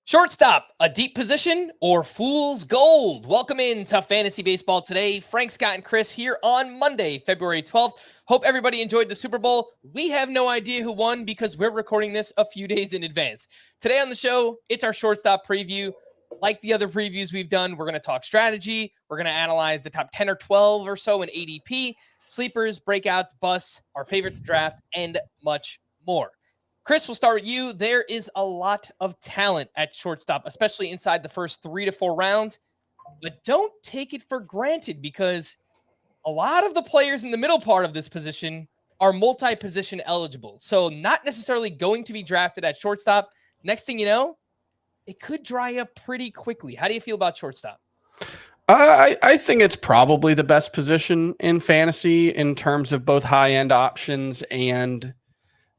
Shortstop, a deep position or fool's gold? Welcome in to Fantasy Baseball today. Frank, Scott, and Chris here on Monday, February 12th. Hope everybody enjoyed the Super Bowl. We have no idea who won because we're recording this a few days in advance. Today on the show, it's our shortstop preview. Like the other previews we've done, we're going to talk strategy. We're going to analyze the top 10 or 12 or so in ADP, sleepers, breakouts, busts, our favorite to draft, and much more. Chris, we'll start with you. There is a lot of talent at shortstop, especially inside the first 3 to 4 rounds, but don't take it for granted because a lot of the players in the middle part of this position are multi-position eligible. So not necessarily going to be drafted at shortstop. Next thing you know, it could dry up pretty quickly. How do you feel about shortstop? I think it's probably the best position in fantasy in terms of both high-end options and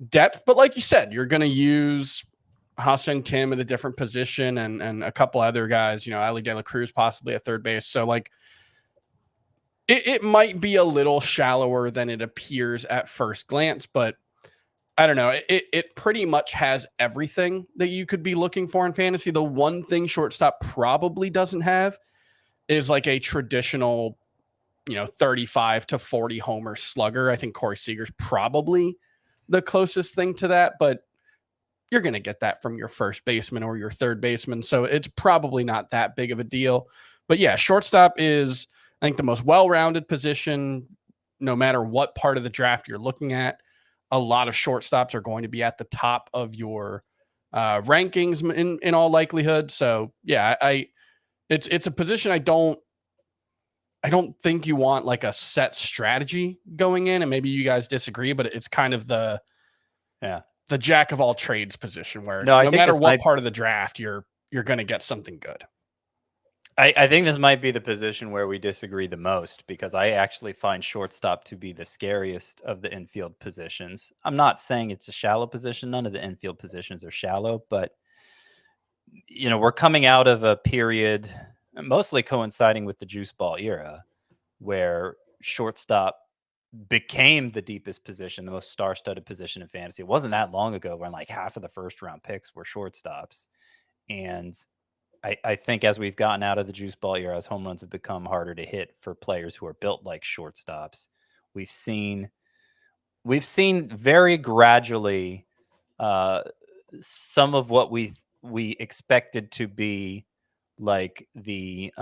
depth. But like you said, you're going to use Ha-Seong Kim at a different position and a couple other guys, Lindor Cruz possibly at third base. So like it might be a little shallower than it appears at first glance, but I don't know. It pretty much has everything that you could be looking for in fantasy. The one thing shortstop probably doesn't have is like a traditional, 35 to 40 homer slugger. I think Corey Seager's probably the closest thing to that, but you're going to get that from your first baseman or your third baseman. So it's probably not that big of a deal. But yeah, shortstop is, I think, the most well-rounded position, no matter what part of the draft you're looking at. A lot of shortstops are going to be at the top of your rankings in all likelihood. So yeah, it's a position I don't think you want like a set strategy going in, and maybe you guys disagree, but it's kind of the jack of all trades position where no matter what part of the draft you're going to get something good. I think this might be the position where we disagree the most, because I actually find shortstop to be the scariest of the infield positions. I'm not saying it's a shallow position. None of the infield positions are shallow, but we're coming out of a period mostly coinciding with the juice ball era where shortstop became the deepest position, the most star-studded position in fantasy. It wasn't that long ago when like half of the first round picks were shortstops. And I think as we've gotten out of the juice ball era, as home runs have become harder to hit for players who are built like shortstops, we've seen very gradually some of what we expected to be like the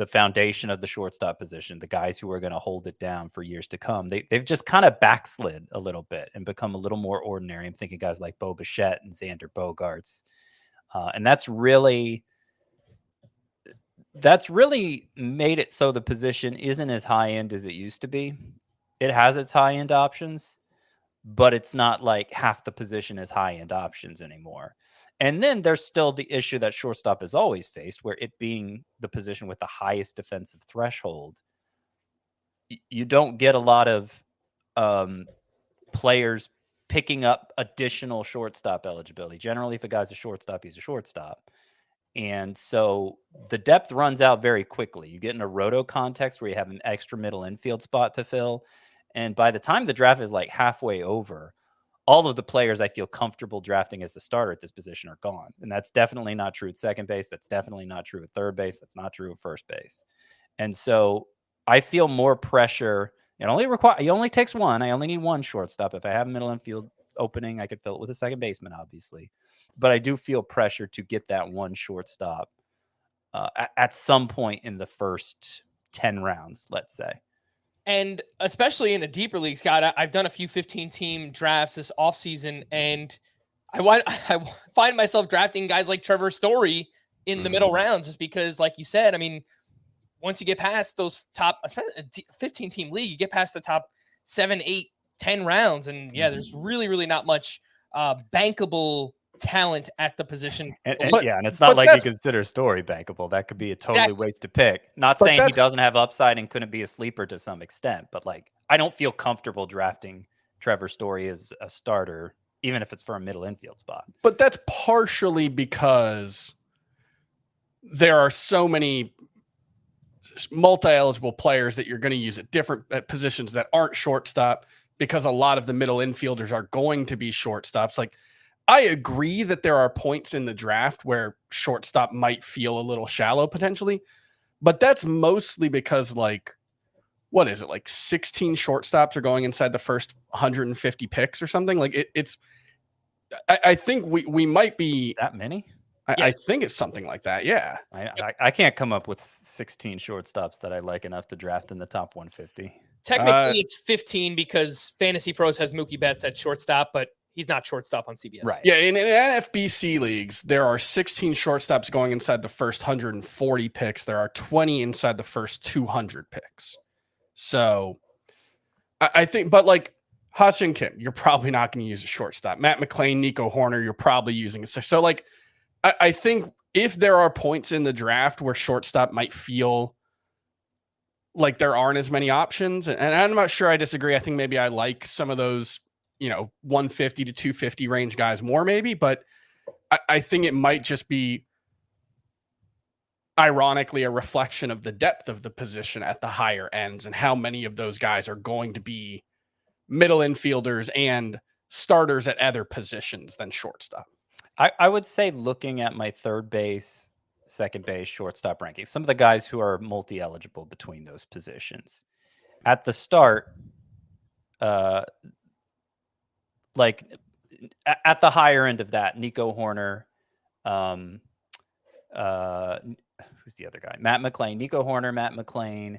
foundation of the shortstop position, the guys who are going to hold it down for years to come. They've just kind of backslid a little bit and become a little more ordinary. I'm thinking guys like Bichette and Xander Bogaerts. And that's really made it so the position isn't as high end as it used to be. It has its high end options, but it's not like half the position is high end options anymore. And then there's still the issue that shortstop has always faced, where it being the position with the highest defensive threshold, you don't get a lot of players picking up additional shortstop eligibility. Generally, if a guy's a shortstop, he's a shortstop. And so the depth runs out very quickly. You get in a roto context where you have an extra middle infield spot to fill. And by the time the draft is like halfway over, all of the players I feel comfortable drafting as the starter at this position are gone. And that's definitely not true at second base. That's definitely not true at third base. That's not true at first base. And so I feel more pressure. It only takes one. I only need one shortstop. If I have a middle infield opening, I could fill it with a second baseman, obviously. But I do feel pressure to get that one shortstop at some point in the first 10 rounds, let's say. And especially in a deeper league, Scott, I've done a few 15-team drafts this offseason, and I find myself drafting guys like Trevor Story in the middle rounds just because, like you said, I mean, once you get past those top, especially a 15-team league, you get past the top 7, 8, 10 rounds, and yeah, there's really, really not much bankable talent at the position. And it's not like you consider Story bankable. That could be a totally wasted pick. Not saying he doesn't have upside and couldn't be a sleeper to some extent, but like I don't feel comfortable drafting Trevor Story as a starter, even if it's for a middle infield spot. But that's partially because there are so many multi-eligible players that you're going to use at different positions that aren't shortstop, because a lot of the middle infielders are going to be shortstops. Like I agree that there are points in the draft where shortstop might feel a little shallow potentially, but that's mostly because like, what is it? Like 16 shortstops are going inside the first 150 picks or something. Like I think we might be, That many? I think it's something like that. Yeah. I can't come up with 16 shortstops that I like enough to draft in the top 150. Technically, it's 15 because Fantasy Pros has Mookie Betts at shortstop, but he's not shortstop on CBS. Right. Yeah. In NFBC leagues, there are 16 shortstops going inside the first 140 picks. There are 20 inside the first 200 picks. So I think, but like Ha-Seong Kim, you're probably not going to use a shortstop. Matt McLain, Nico Horner, you're probably using a six. So like, I think if there are points in the draft where shortstop might feel like there aren't as many options, and I'm not sure I disagree. I think maybe I like some of those, 150 to 250 range guys more maybe, but I think it might just be ironically a reflection of the depth of the position at the higher ends and how many of those guys are going to be middle infielders and starters at other positions than shortstop. I would say looking at my third base, second base, shortstop rankings, some of the guys who are multi-eligible between those positions. At the start, like at the higher end of that, Nico Horner, who's the other guy? Matt McLain, Nico Horner, Matt McLain.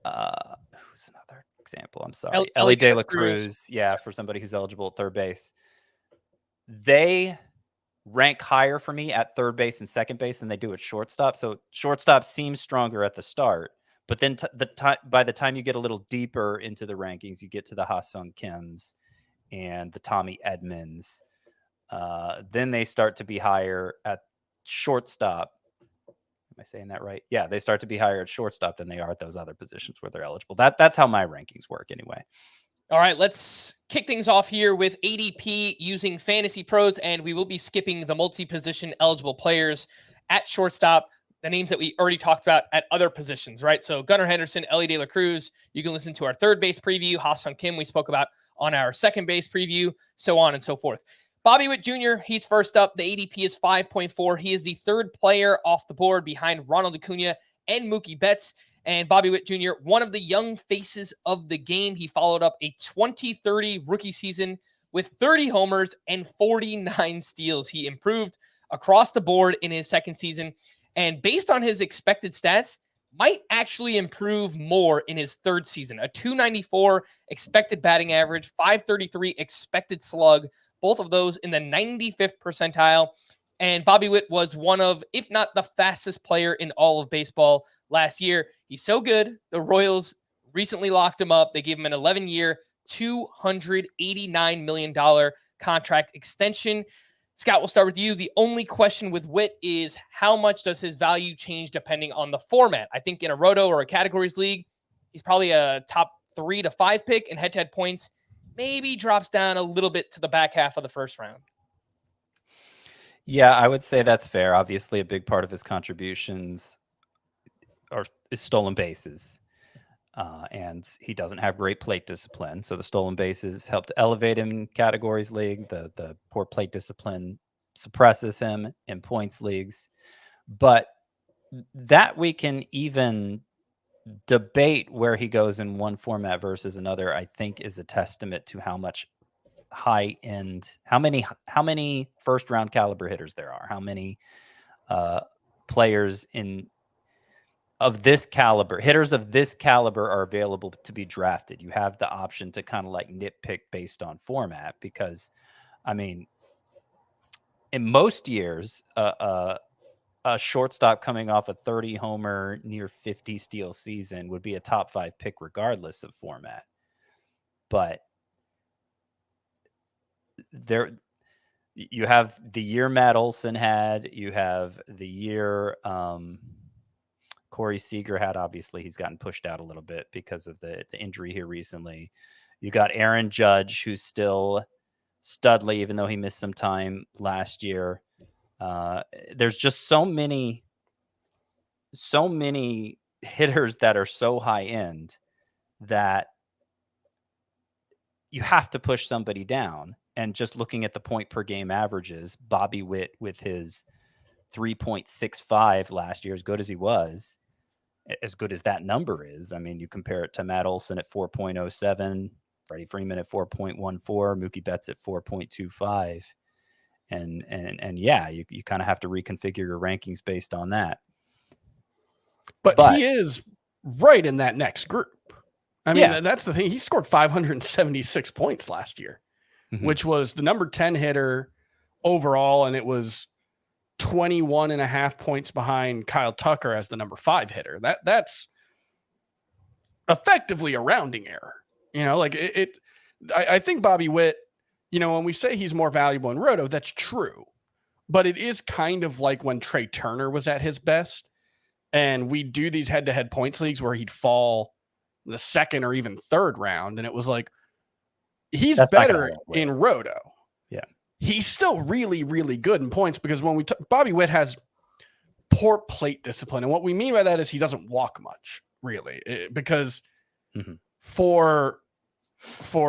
Who's another example? I'm sorry. Ellie De La Cruz. Yeah, for somebody who's eligible at third base. They rank higher for me at third base and second base than they do at shortstop. So shortstop seems stronger at the start, but then by the time you get a little deeper into the rankings, you get to the Ha-Seong Kims and the Tommy Edmonds. Then they start to be higher at shortstop. Am I saying that right? Yeah, they start to be higher at shortstop than they are at those other positions where they're eligible. That's how my rankings work anyway. All right, let's kick things off here with ADP using Fantasy Pros, and we will be skipping the multi-position eligible players at shortstop, the names that we already talked about at other positions, right? So Gunnar Henderson, Ellie De La Cruz, you can listen to our third base preview. Ha-Seong Kim we spoke about on our second base preview, so on and so forth. Bobby Witt Jr., he's first up. The ADP is 5.4. He is the third player off the board behind Ronald Acuna and Mookie Betts. And Bobby Witt Jr., one of the young faces of the game. He followed up a 20-30 rookie season with 30 homers and 49 steals. He improved across the board in his second season. And based on his expected stats, might actually improve more in his third season. A 294 expected batting average, 533 expected slug, both of those in the 95th percentile. And Bobby Witt was one of, if not the fastest player in all of baseball last year. He's so good. The Royals recently locked him up. They gave him an 11-year, $289 million contract extension. Scott, we'll start with you. The only question with Witt is how much does his value change depending on the format? I think in a roto or a categories league, he's probably a top 3 to 5 pick, and head-to-head points maybe drops down a little bit to the back half of the first round. Yeah, I would say that's fair. Obviously, a big part of his contributions is stolen bases. And he doesn't have great plate discipline. So the stolen bases help to elevate him in categories league. The poor plate discipline suppresses him in points leagues. But that we can even debate where he goes in one format versus another, I think is a testament to how much high end, how many first round caliber hitters there are, how many players of this caliber, hitters of this caliber are available to be drafted. You have the option to kind of like nitpick based on format because, I mean, in most years, a shortstop coming off a 30 homer, near 50 steal season would be a top 5 pick regardless of format. But you have the year Matt Olson had, you have the year Corey Seager had. Obviously, he's gotten pushed out a little bit because of the injury here recently. You got Aaron Judge, who's still studly, even though he missed some time last year. There's just so many hitters that are so high end that you have to push somebody down. And just looking at the point per game averages, Bobby Witt with his 3.65 last year, as good as he was, as good as that number is. I mean, you compare it to Matt Olson at 4.07, Freddie Freeman at 4.14, Mookie Betts at 4.25. And yeah, you kind of have to reconfigure your rankings based on that. But he is right in that next group. I mean, that's the thing. He scored 576 points last year, which was the number 10 hitter overall, and it was 21.5 points behind Kyle Tucker as the number 5 hitter. That's effectively a rounding error. You know, like I think Bobby Witt, you know, when we say he's more valuable in Roto, that's true. But it is kind of like when Trea Turner was at his best, and we do these head-to-head points leagues where he'd fall the second or even third round, and it was like, he's better in Roto. Yeah. He's still really, really good in points, because when Bobby Witt has poor plate discipline. And what we mean by that is he doesn't walk much, really, because for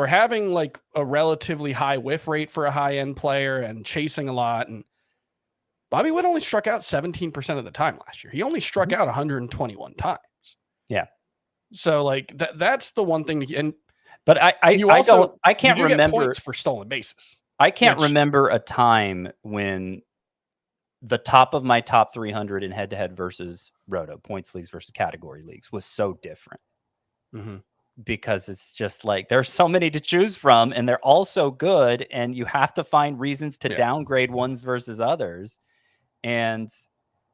having like a relatively high whiff rate for a high end player and chasing a lot, and Bobby Witt only struck out 17% of the time last year. He only struck out 121 times. Yeah. So like that's the one thing. But I can't remember points for stolen bases. I can't remember a time when the top of my top 300 in head-to-head versus Roto points leagues versus category leagues was so different. Because it's just like there's so many to choose from, and they're all so good, and you have to find reasons to downgrade ones versus others. And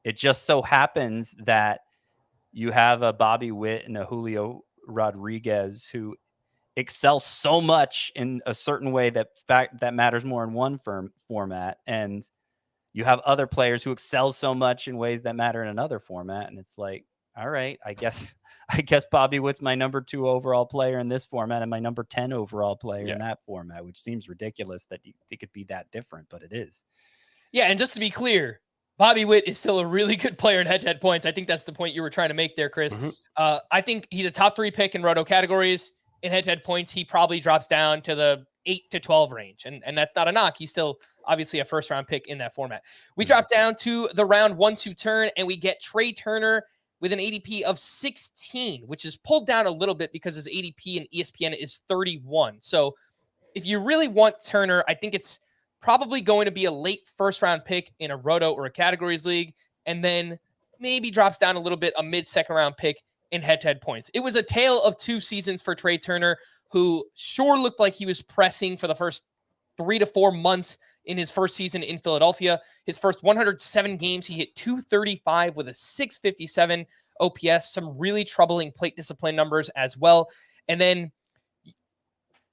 it just so happens that you have a Bobby Witt and a Julio Rodriguez who excel so much in a certain way that matters more in one format, and you have other players who excel so much in ways that matter in another format. And it's like, all right, I guess Bobby Witt's my number 2 overall player in this format and my number 10 overall player in that format, which seems ridiculous that it could be that different, but it is. Yeah, and just to be clear, Bobby Witt is still a really good player in head-to-head points. I think that's the point you were trying to make there, Chris. I think he's a top 3 pick in Roto categories. In head-to-head points, he probably drops down to the 8 to 12 range. And that's not a knock. He's still obviously a first-round pick in that format. We drop down to the round 1-2 turn, and we get Trea Turner with an ADP of 16, which is pulled down a little bit because his ADP in ESPN is 31. So if you really want Turner, I think it's probably going to be a late first-round pick in a Roto or a categories league, and then maybe drops down a little bit, a mid-second round pick in head-to-head points. It was a tale of 2 seasons for Trea Turner, who sure looked like he was pressing for the first 3 to 4 months in his first season in Philadelphia. His first 107 games, he hit .235 with a .657 OPS, some really troubling plate discipline numbers as well. And then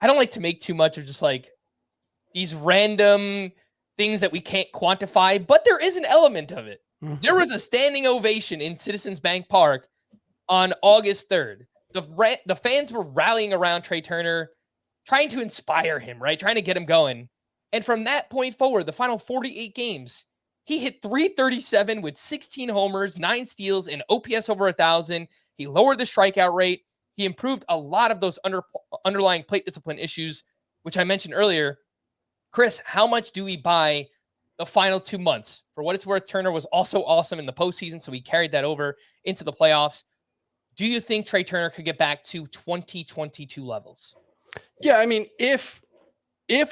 I don't like to make too much of just like these random things that we can't quantify, but there is an element of it. There was a standing ovation in Citizens Bank Park on August 3rd. The fans were rallying around Trea Turner, trying to inspire him, right? Trying to get him going. And from that point forward, the final 48 games, he hit .337 with 16 homers, 9 steals, and OPS over 1,000. He lowered the strikeout rate. He improved a lot of those underlying plate discipline issues, which I mentioned earlier. Chris, how much do we buy the final 2 months? For what it's worth, Turner was also awesome in the postseason, so he carried that over into the playoffs. Do you think Trea Turner could get back to 2022 levels? Yeah, I mean, if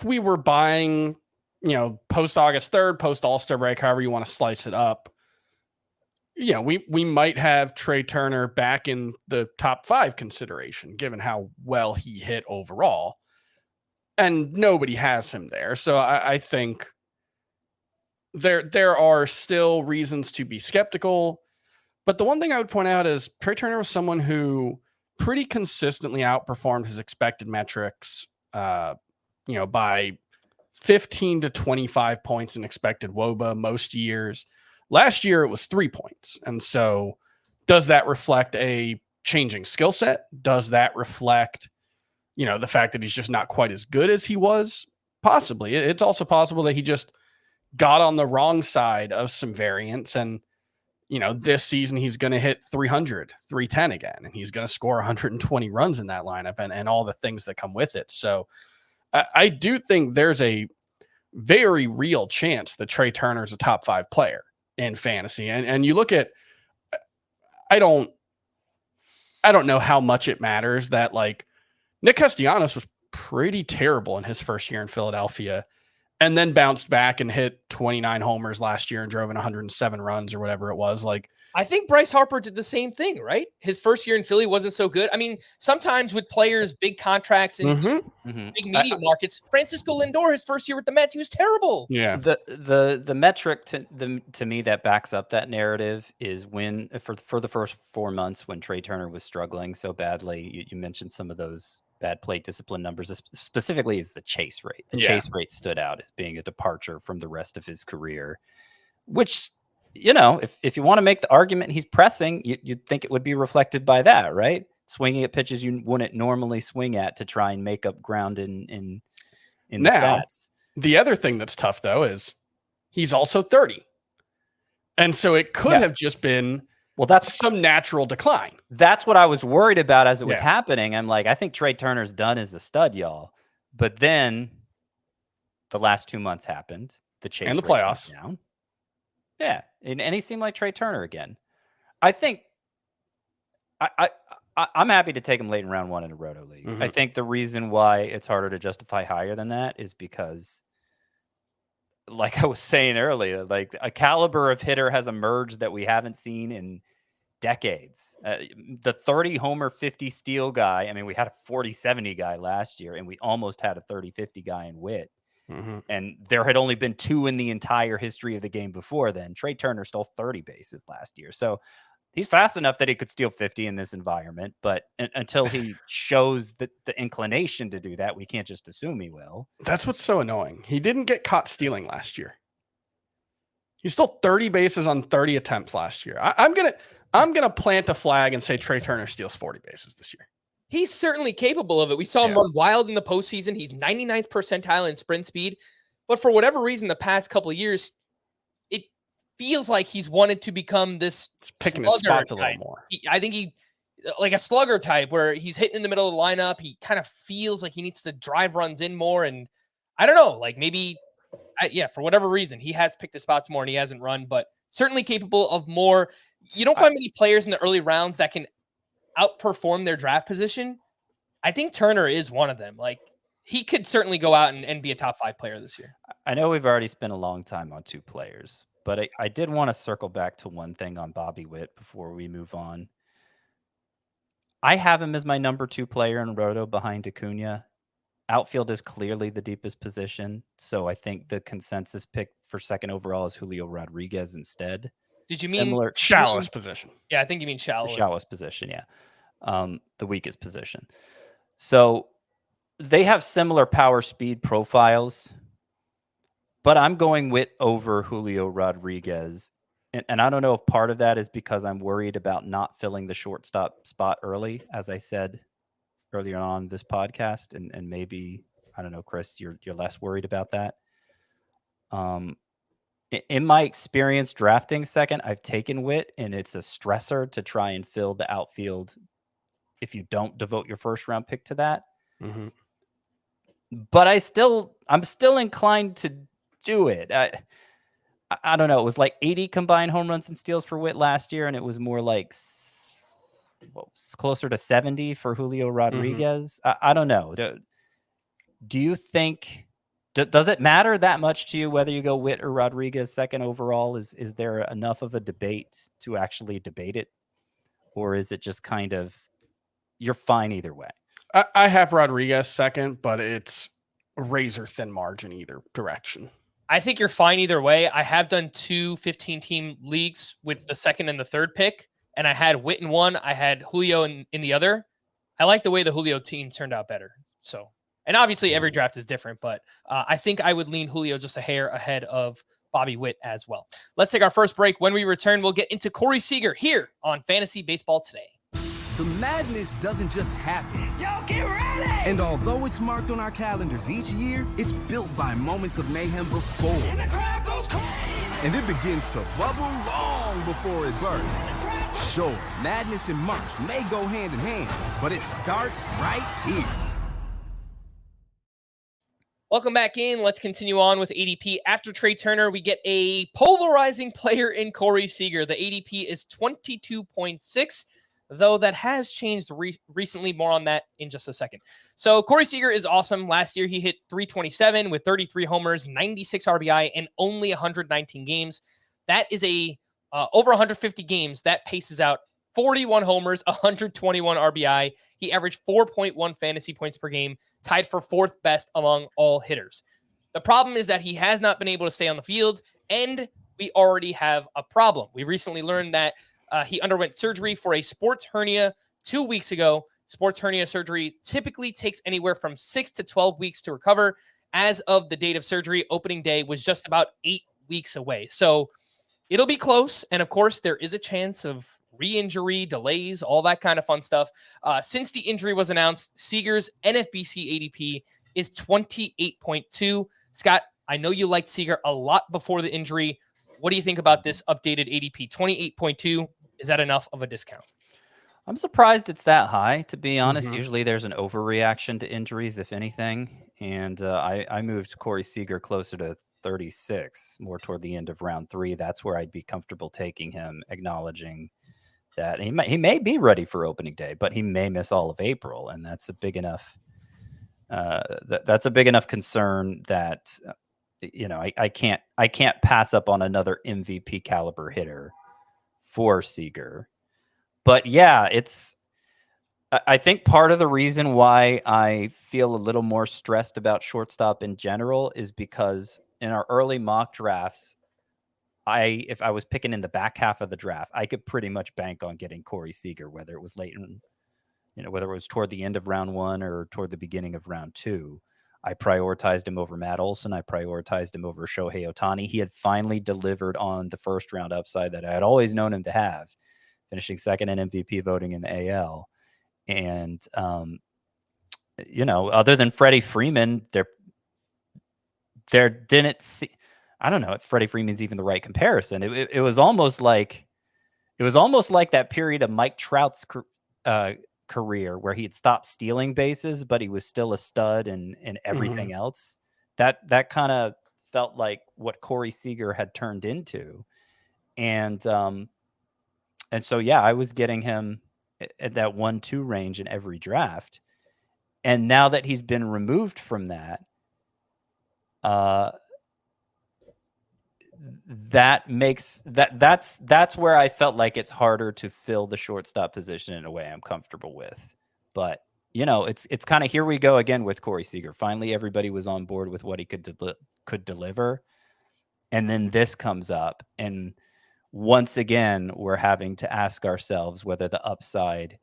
we were buying, you know, post August 3rd, post All-Star break, however you want to slice it up, you know, we might have Trea Turner back in the top 5 consideration, given how well he hit overall. And nobody has him there. So I think there are still reasons to be skeptical. But the one thing I would point out is Trea Turner was someone who pretty consistently outperformed his expected metrics, you know, by 15 to 25 points in expected WOBA most years. Last year, it was 3 points. And so does that reflect a changing skill set? Does that reflect, you know, the fact that he's just not quite as good as he was? Possibly. It's also possible that he just got on the wrong side of some variance. And, you know, this season he's going to hit 300, 310 again, and he's going to score 120 runs in that lineup and all the things that come with it. So I do think there's a very real chance that Trea Turner is a top 5 player in fantasy. And you look at, I don't know how much it matters that like Nick Castellanos was pretty terrible in his first year in Philadelphia and then bounced back and hit 29 homers last year and drove in 107 runs or whatever it was. Like, I think Bryce Harper did the same thing, right? His first year in Philly wasn't so good. I mean, sometimes with players, big contracts and big media markets, Francisco Lindor, his first year with the Mets, he was terrible. Yeah. The metric to me that backs up that narrative is when for the first 4 months when Trea Turner was struggling so badly, you mentioned some of those bad plate discipline numbers, specifically is the chase rate. The chase rate stood out as being a departure from the rest of his career, which, you know, if you want to make the argument he's pressing, you'd think it would be reflected by that, right? Swinging at pitches you wouldn't normally swing at to try and make up ground in the stats. The other thing that's tough, though, is he's also 30. And so it could have just been that's some natural decline. That's what I was worried about as it was happening. I'm like, I think Trea Turner's done as a stud, y'all. But then the last 2 months happened. The chase and the rate playoffs. went down. Yeah, and he seemed like Trea Turner again. I think I'm happy to take him late in round 1 in a Roto League. I think the reason why it's harder to justify higher than that is because, like I was saying earlier, like a caliber of hitter has emerged that we haven't seen in decades. The 30 homer, 50 steal guy. I mean, we had a 40-70 guy last year, and we almost had a 30-50 guy in Witt. And there had only been 2 in the entire history of the game before then. Trea Turner stole 30 bases last year. So he's fast enough that he could steal 50 in this environment. But until he shows the inclination to do that, we can't just assume he will. That's what's so annoying. He didn't get caught stealing last year. He stole 30 bases on 30 attempts last year. I'm gonna plant a flag and say Trea Turner steals 40 bases this year. He's certainly capable of it. We saw him run wild in the postseason. He's 99th percentile in sprint speed. But for whatever reason, the past couple of years, it feels like he's wanted to become this picking his spots a little more. I think he, like a slugger type, where he's hitting in the middle of the lineup. He kind of feels like he needs to drive runs in more. And I don't know, like maybe, for whatever reason, he has picked his spots more and he hasn't run, but certainly capable of more. You don't find many players in the early rounds that can outperform their draft position. I think Turner is one of them. Like, he could certainly go out and be a top 5 player this year. I know we've already spent a long time on 2 players, but I did want to circle back to one thing on Bobby Witt before we move on. I have him as my number 2 player in Roto behind Acuna. Outfield is clearly the deepest position, so I think the consensus pick for second overall is Julio Rodriguez instead. Did you mean shallowest position? Yeah, I think you mean shallowest. Shallowest position, yeah. The weakest position. So they have similar power speed profiles, but I'm going Witt over Julio Rodriguez. And I don't know if part of that is because I'm worried about not filling the shortstop spot early, as I said earlier on this podcast. And maybe, I don't know, Chris, you're less worried about that. In my experience drafting second, I've taken Witt, and it's a stressor to try and fill the outfield if you don't devote your first round pick to that. But I'm still inclined to do it. I don't know. It was like 80 combined home runs and steals for Witt last year, and it was more like closer to 70 for Julio Rodriguez. I don't know. Do you think... Does it matter that much to you whether you go Witt or Rodriguez second overall? Is there enough of a debate to actually debate it? Or is it just kind of, you're fine either way? I have Rodriguez second, but it's a razor thin margin either direction. I think you're fine either way. I have done 2 15-team leagues with the second and the third pick, and I had Witt in one. I had Julio in the other. I like the way the Julio team turned out better. So... And obviously every draft is different, but I think I would lean Julio just a hair ahead of Bobby Witt as well. Let's take our first break. When we return, we'll get into Corey Seager here on Fantasy Baseball Today. The madness doesn't just happen. Yo, get ready! And although it's marked on our calendars each year, it's built by moments of mayhem before. And the crowd goes crazy! And it begins to bubble long before it bursts. Sure, madness and March may go hand in hand, but it starts right here. Welcome back in. Let's continue on with ADP. After Trea Turner, we get a polarizing player in Corey Seager. The ADP is 22.6, though that has changed recently. More on that in just a second. So Corey Seager is awesome. Last year, he hit 327 with 33 homers, 96 RBI, and only 119 games. That is over 150 games. That paces out 41 homers, 121 RBI. He averaged 4.1 fantasy points per game, tied for fourth best among all hitters. The problem is that he has not been able to stay on the field, and we already have a problem. We recently learned that he underwent surgery for a sports hernia 2 weeks ago. Sports hernia surgery typically takes anywhere from 6 to 12 weeks to recover. As of the date of surgery, opening day was just about 8 weeks away. So it'll be close. And of course, there is a chance of re-injury, delays, all that kind of fun stuff. Since the injury was announced, Seager's NFBC ADP is 28.2. Scott, I know you liked Seager a lot before the injury. What do you think about this updated ADP? 28.2, is that enough of a discount? I'm surprised it's that high, to be honest. Usually there's an overreaction to injuries, if anything. And I moved Corey Seager closer to 36, more toward the end of round 3. That's where I'd be comfortable taking him, acknowledging that he may be ready for opening day, but he may miss all of April, and that's a big enough that's a big enough concern that I can't pass up on another MVP caliber hitter for Seager. But yeah, I think part of the reason why I feel a little more stressed about shortstop in general is because in our early mock drafts, if I was picking in the back half of the draft, I could pretty much bank on getting Corey Seager, whether it was late in, whether it was toward the end of round 1 or toward the beginning of round 2. I prioritized him over Matt Olson. I prioritized him over Shohei Ohtani. He had finally delivered on the first round upside that I had always known him to have, finishing second in MVP voting in the AL. And, other than Freddie Freeman, there didn't see, I don't know if Freddie Freeman's even the right comparison. It was almost like that period of Mike Trout's career where he had stopped stealing bases, but he was still a stud and everything else. That kind of felt like what Corey Seager had turned into. And so, yeah, I was getting him at that 1-2 range in every draft. And now that he's been removed from that, that's where I felt like it's harder to fill the shortstop position in a way I'm comfortable with. But it's kind of, here we go again with Corey Seager. Finally, everybody was on board with what he could deliver, and then this comes up, and once again we're having to ask ourselves whether the upside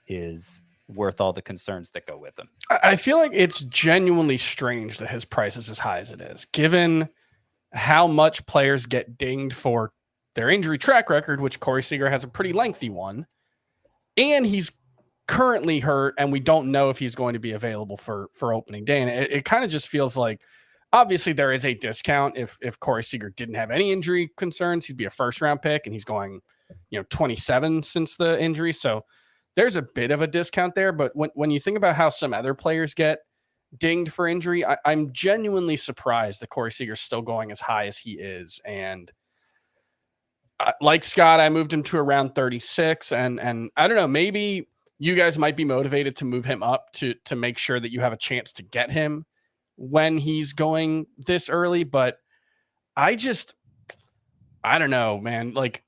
is worth all the concerns that go with them. I feel like it's genuinely strange that his price is as high as it is, given how much players get dinged for their injury track record, which Corey Seager has a pretty lengthy one, and he's currently hurt, and we don't know if he's going to be available for opening day. And it kind of just feels like, obviously there is a discount. If Corey Seager didn't have any injury concerns, he'd be a first round pick, and he's going 27 since the injury. So there's a bit of a discount there. But when you think about how some other players get dinged for injury, I'm genuinely surprised that Corey Seager's still going as high as he is. And like Scott, I moved him to around 36, and I don't know, maybe you guys might be motivated to move him up to make sure that you have a chance to get him when he's going this early. But I don't know, man, like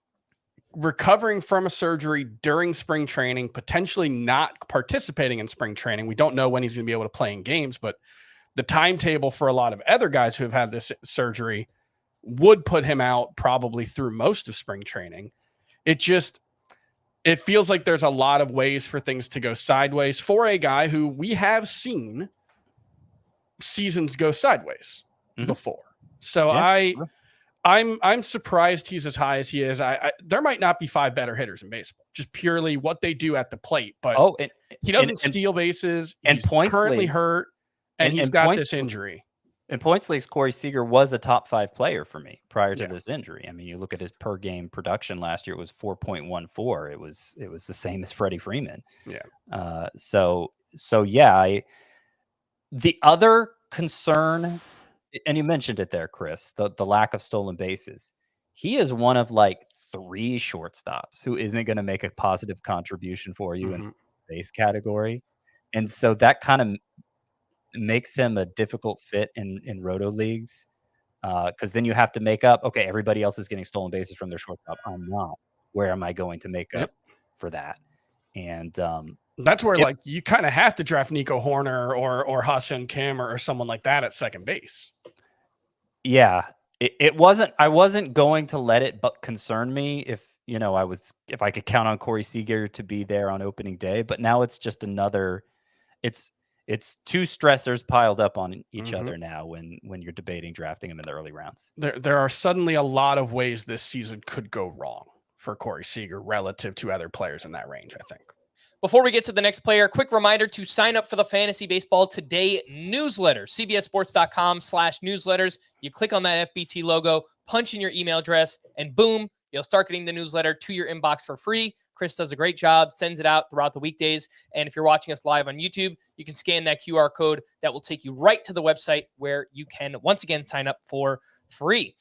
recovering from a surgery during spring training, potentially not participating in spring training. We don't know when he's going to be able to play in games, but the timetable for a lot of other guys who have had this surgery would put him out probably through most of spring training. It feels like there's a lot of ways for things to go sideways for a guy who we have seen seasons go sideways before. So yeah. I'm surprised he's as high as he is. There might not be 5 better hitters in baseball, just purely what they do at the plate. But he doesn't steal bases. And he's currently hurt, and he's got this injury. In points leagues, Corey Seager was a top 5 player for me prior to this injury. I mean, you look at his per game production last year; it was 4.14. It was the same as Freddie Freeman. Yeah. So yeah, the other concern, and you mentioned it there, Chris, the lack of stolen bases. He is one of like 3 shortstops who isn't going to make a positive contribution for you in Mhm. the base category. And so that kind of makes him a difficult fit in roto leagues. Because then you have to make up, okay, everybody else is getting stolen bases from their shortstop. I'm not. Where am I going to make up for that? And That's where Yep. like you kind of have to draft Nico Horner or Ha-Seong Kim or someone like that at second base. yeah, it wasn't. I wasn't going to let it but concern me if if I could count on Corey Seager to be there on opening day. But now it's just another. It's 2 stressors piled up on each other now when you're debating drafting them in the early rounds. There are suddenly a lot of ways this season could go wrong for Corey Seager relative to other players in that range, I think. Before we get to the next player, quick reminder to sign up for the Fantasy Baseball Today newsletter, cbssports.com/newsletters. You click on that FBT logo, punch in your email address, and boom, you'll start getting the newsletter to your inbox for free. Chris does a great job, sends it out throughout the weekdays. And if you're watching us live on YouTube, you can scan that QR code that will take you right to the website where you can once again sign up for free.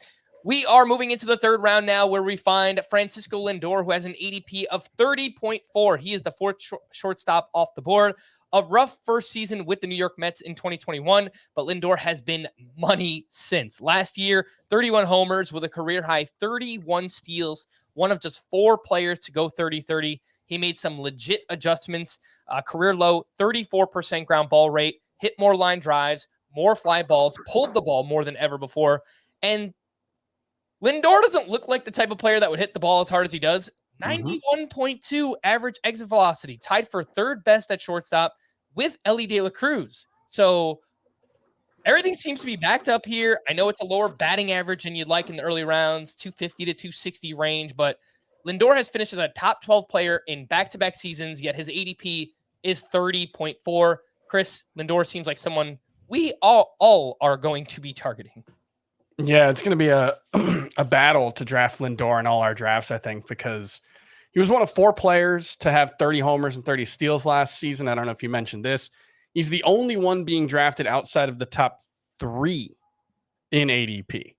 We are moving into the third round now where we find Francisco Lindor, who has an ADP of 30.4. He is the 4th shortstop off the board. A rough first season with the New York Mets in 2021, but Lindor has been money since. Last year, 31 homers with a career-high 31 steals, one of just 4 players to go 30-30. He made some legit adjustments. Career low 34% ground ball rate, hit more line drives, more fly balls, pulled the ball more than ever before, and Lindor doesn't look like the type of player that would hit the ball as hard as he does. 91.2 average exit velocity, tied for 3rd best at shortstop with Ellie De La Cruz. So everything seems to be backed up here. I know it's a lower batting average than you'd like in the early rounds, 250 to 260 range, but Lindor has finished as a top 12 player in back-to-back seasons, yet his ADP is 30.4. Chris, Lindor seems like someone we all are going to be targeting. Yeah, it's going to be a a battle to draft Lindor in all our drafts, I think, because he was one of 4 players to have 30 homers and 30 steals last season. I don't know if you mentioned this. He's the only one being drafted outside of the top 3 in ADP,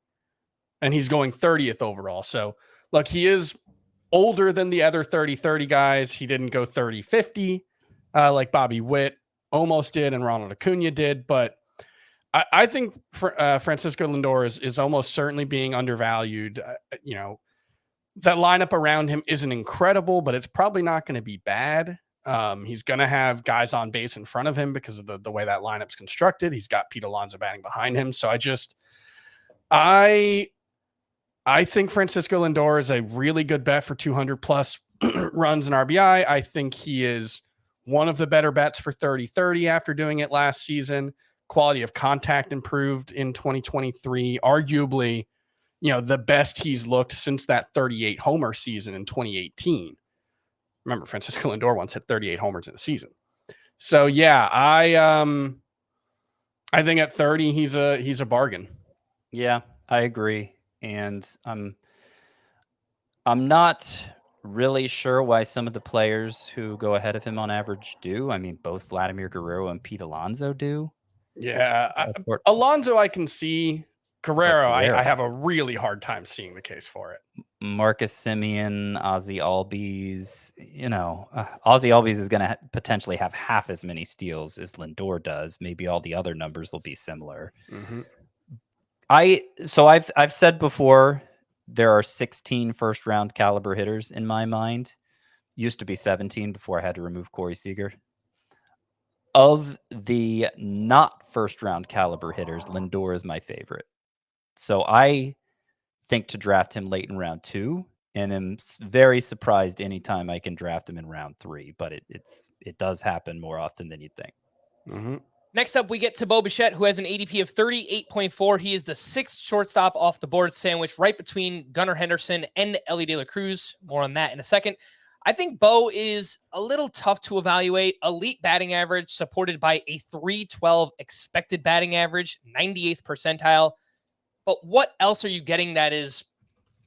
and he's going 30th overall. So, look, he is older than the other 30-30 guys. He didn't go 30-50 like Bobby Witt almost did and Ronald Acuna did, but I think Francisco Lindor is almost certainly being undervalued. That lineup around him isn't incredible, but it's probably not going to be bad. He's going to have guys on base in front of him because of the way that lineup's constructed. He's got Pete Alonso batting behind him. So I think Francisco Lindor is a really good bet for 200 plus runs and RBI. I think he is one of the better bets for 30-30 after doing it last season. Quality of contact improved in 2023, arguably, the best he's looked since that 38 homer season in 2018. Remember, Francisco Lindor once hit 38 homers in a season. So yeah, I think at 30 he's a bargain. Yeah, I agree, and I'm not really sure why some of the players who go ahead of him on average do. I mean, both Vladimir Guerrero and Pete Alonso do. Yeah, Alonso I can see. Guerrero, I have a really hard time seeing the case for it. Marcus Semien, Ozzy Albies, Ozzy Albies is going to potentially have half as many steals as Lindor does. Maybe all the other numbers will be similar. I've said before, there are 16 first round caliber hitters in my mind. Used to be 17 before I had to remove Corey Seager. Of the not first round caliber hitters, Lindor is my favorite. So I think to draft him late in round 2, and am very surprised anytime I can draft him in round 3, but it does happen more often than you'd think. Next up, we get to Bichette, who has an ADP of 38.4. He is the 6th shortstop off the board, sandwiched right between Gunnar Henderson and Ellie De La Cruz. More on that in a second. I think Bo is a little tough to evaluate. Elite batting average supported by a 312 expected batting average, 98th percentile. But what else are you getting that is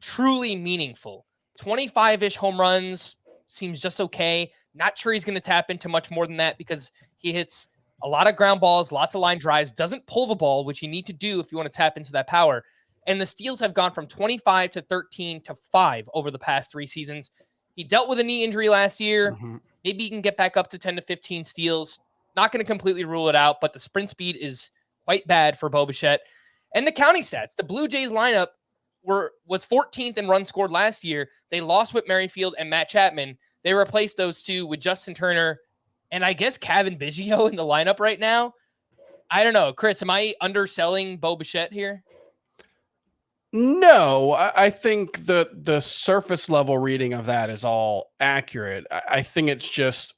truly meaningful? 25-ish home runs seems just okay. Not sure he's going to tap into much more than that because he hits A lot of ground balls, lots of line drives, doesn't pull the ball, which you need to do if you want to tap into that power. And the steals have gone from 25 to 13 to 5 over the past 3 seasons. He dealt with a knee injury last year. Maybe he can get back up to 10 to 15 steals. Not going to completely rule it out, but the sprint speed is quite bad for Bichette. And the counting stats, the Blue Jays lineup was 14th in runs scored last year. They lost with Merrifield and Matt Chapman. They replaced those two with Justin Turner and I guess Kevin Biggio in the lineup right now. I don't know. Chris, am I underselling Bichette here? No, I think the surface level reading of that is all accurate. I think it's just,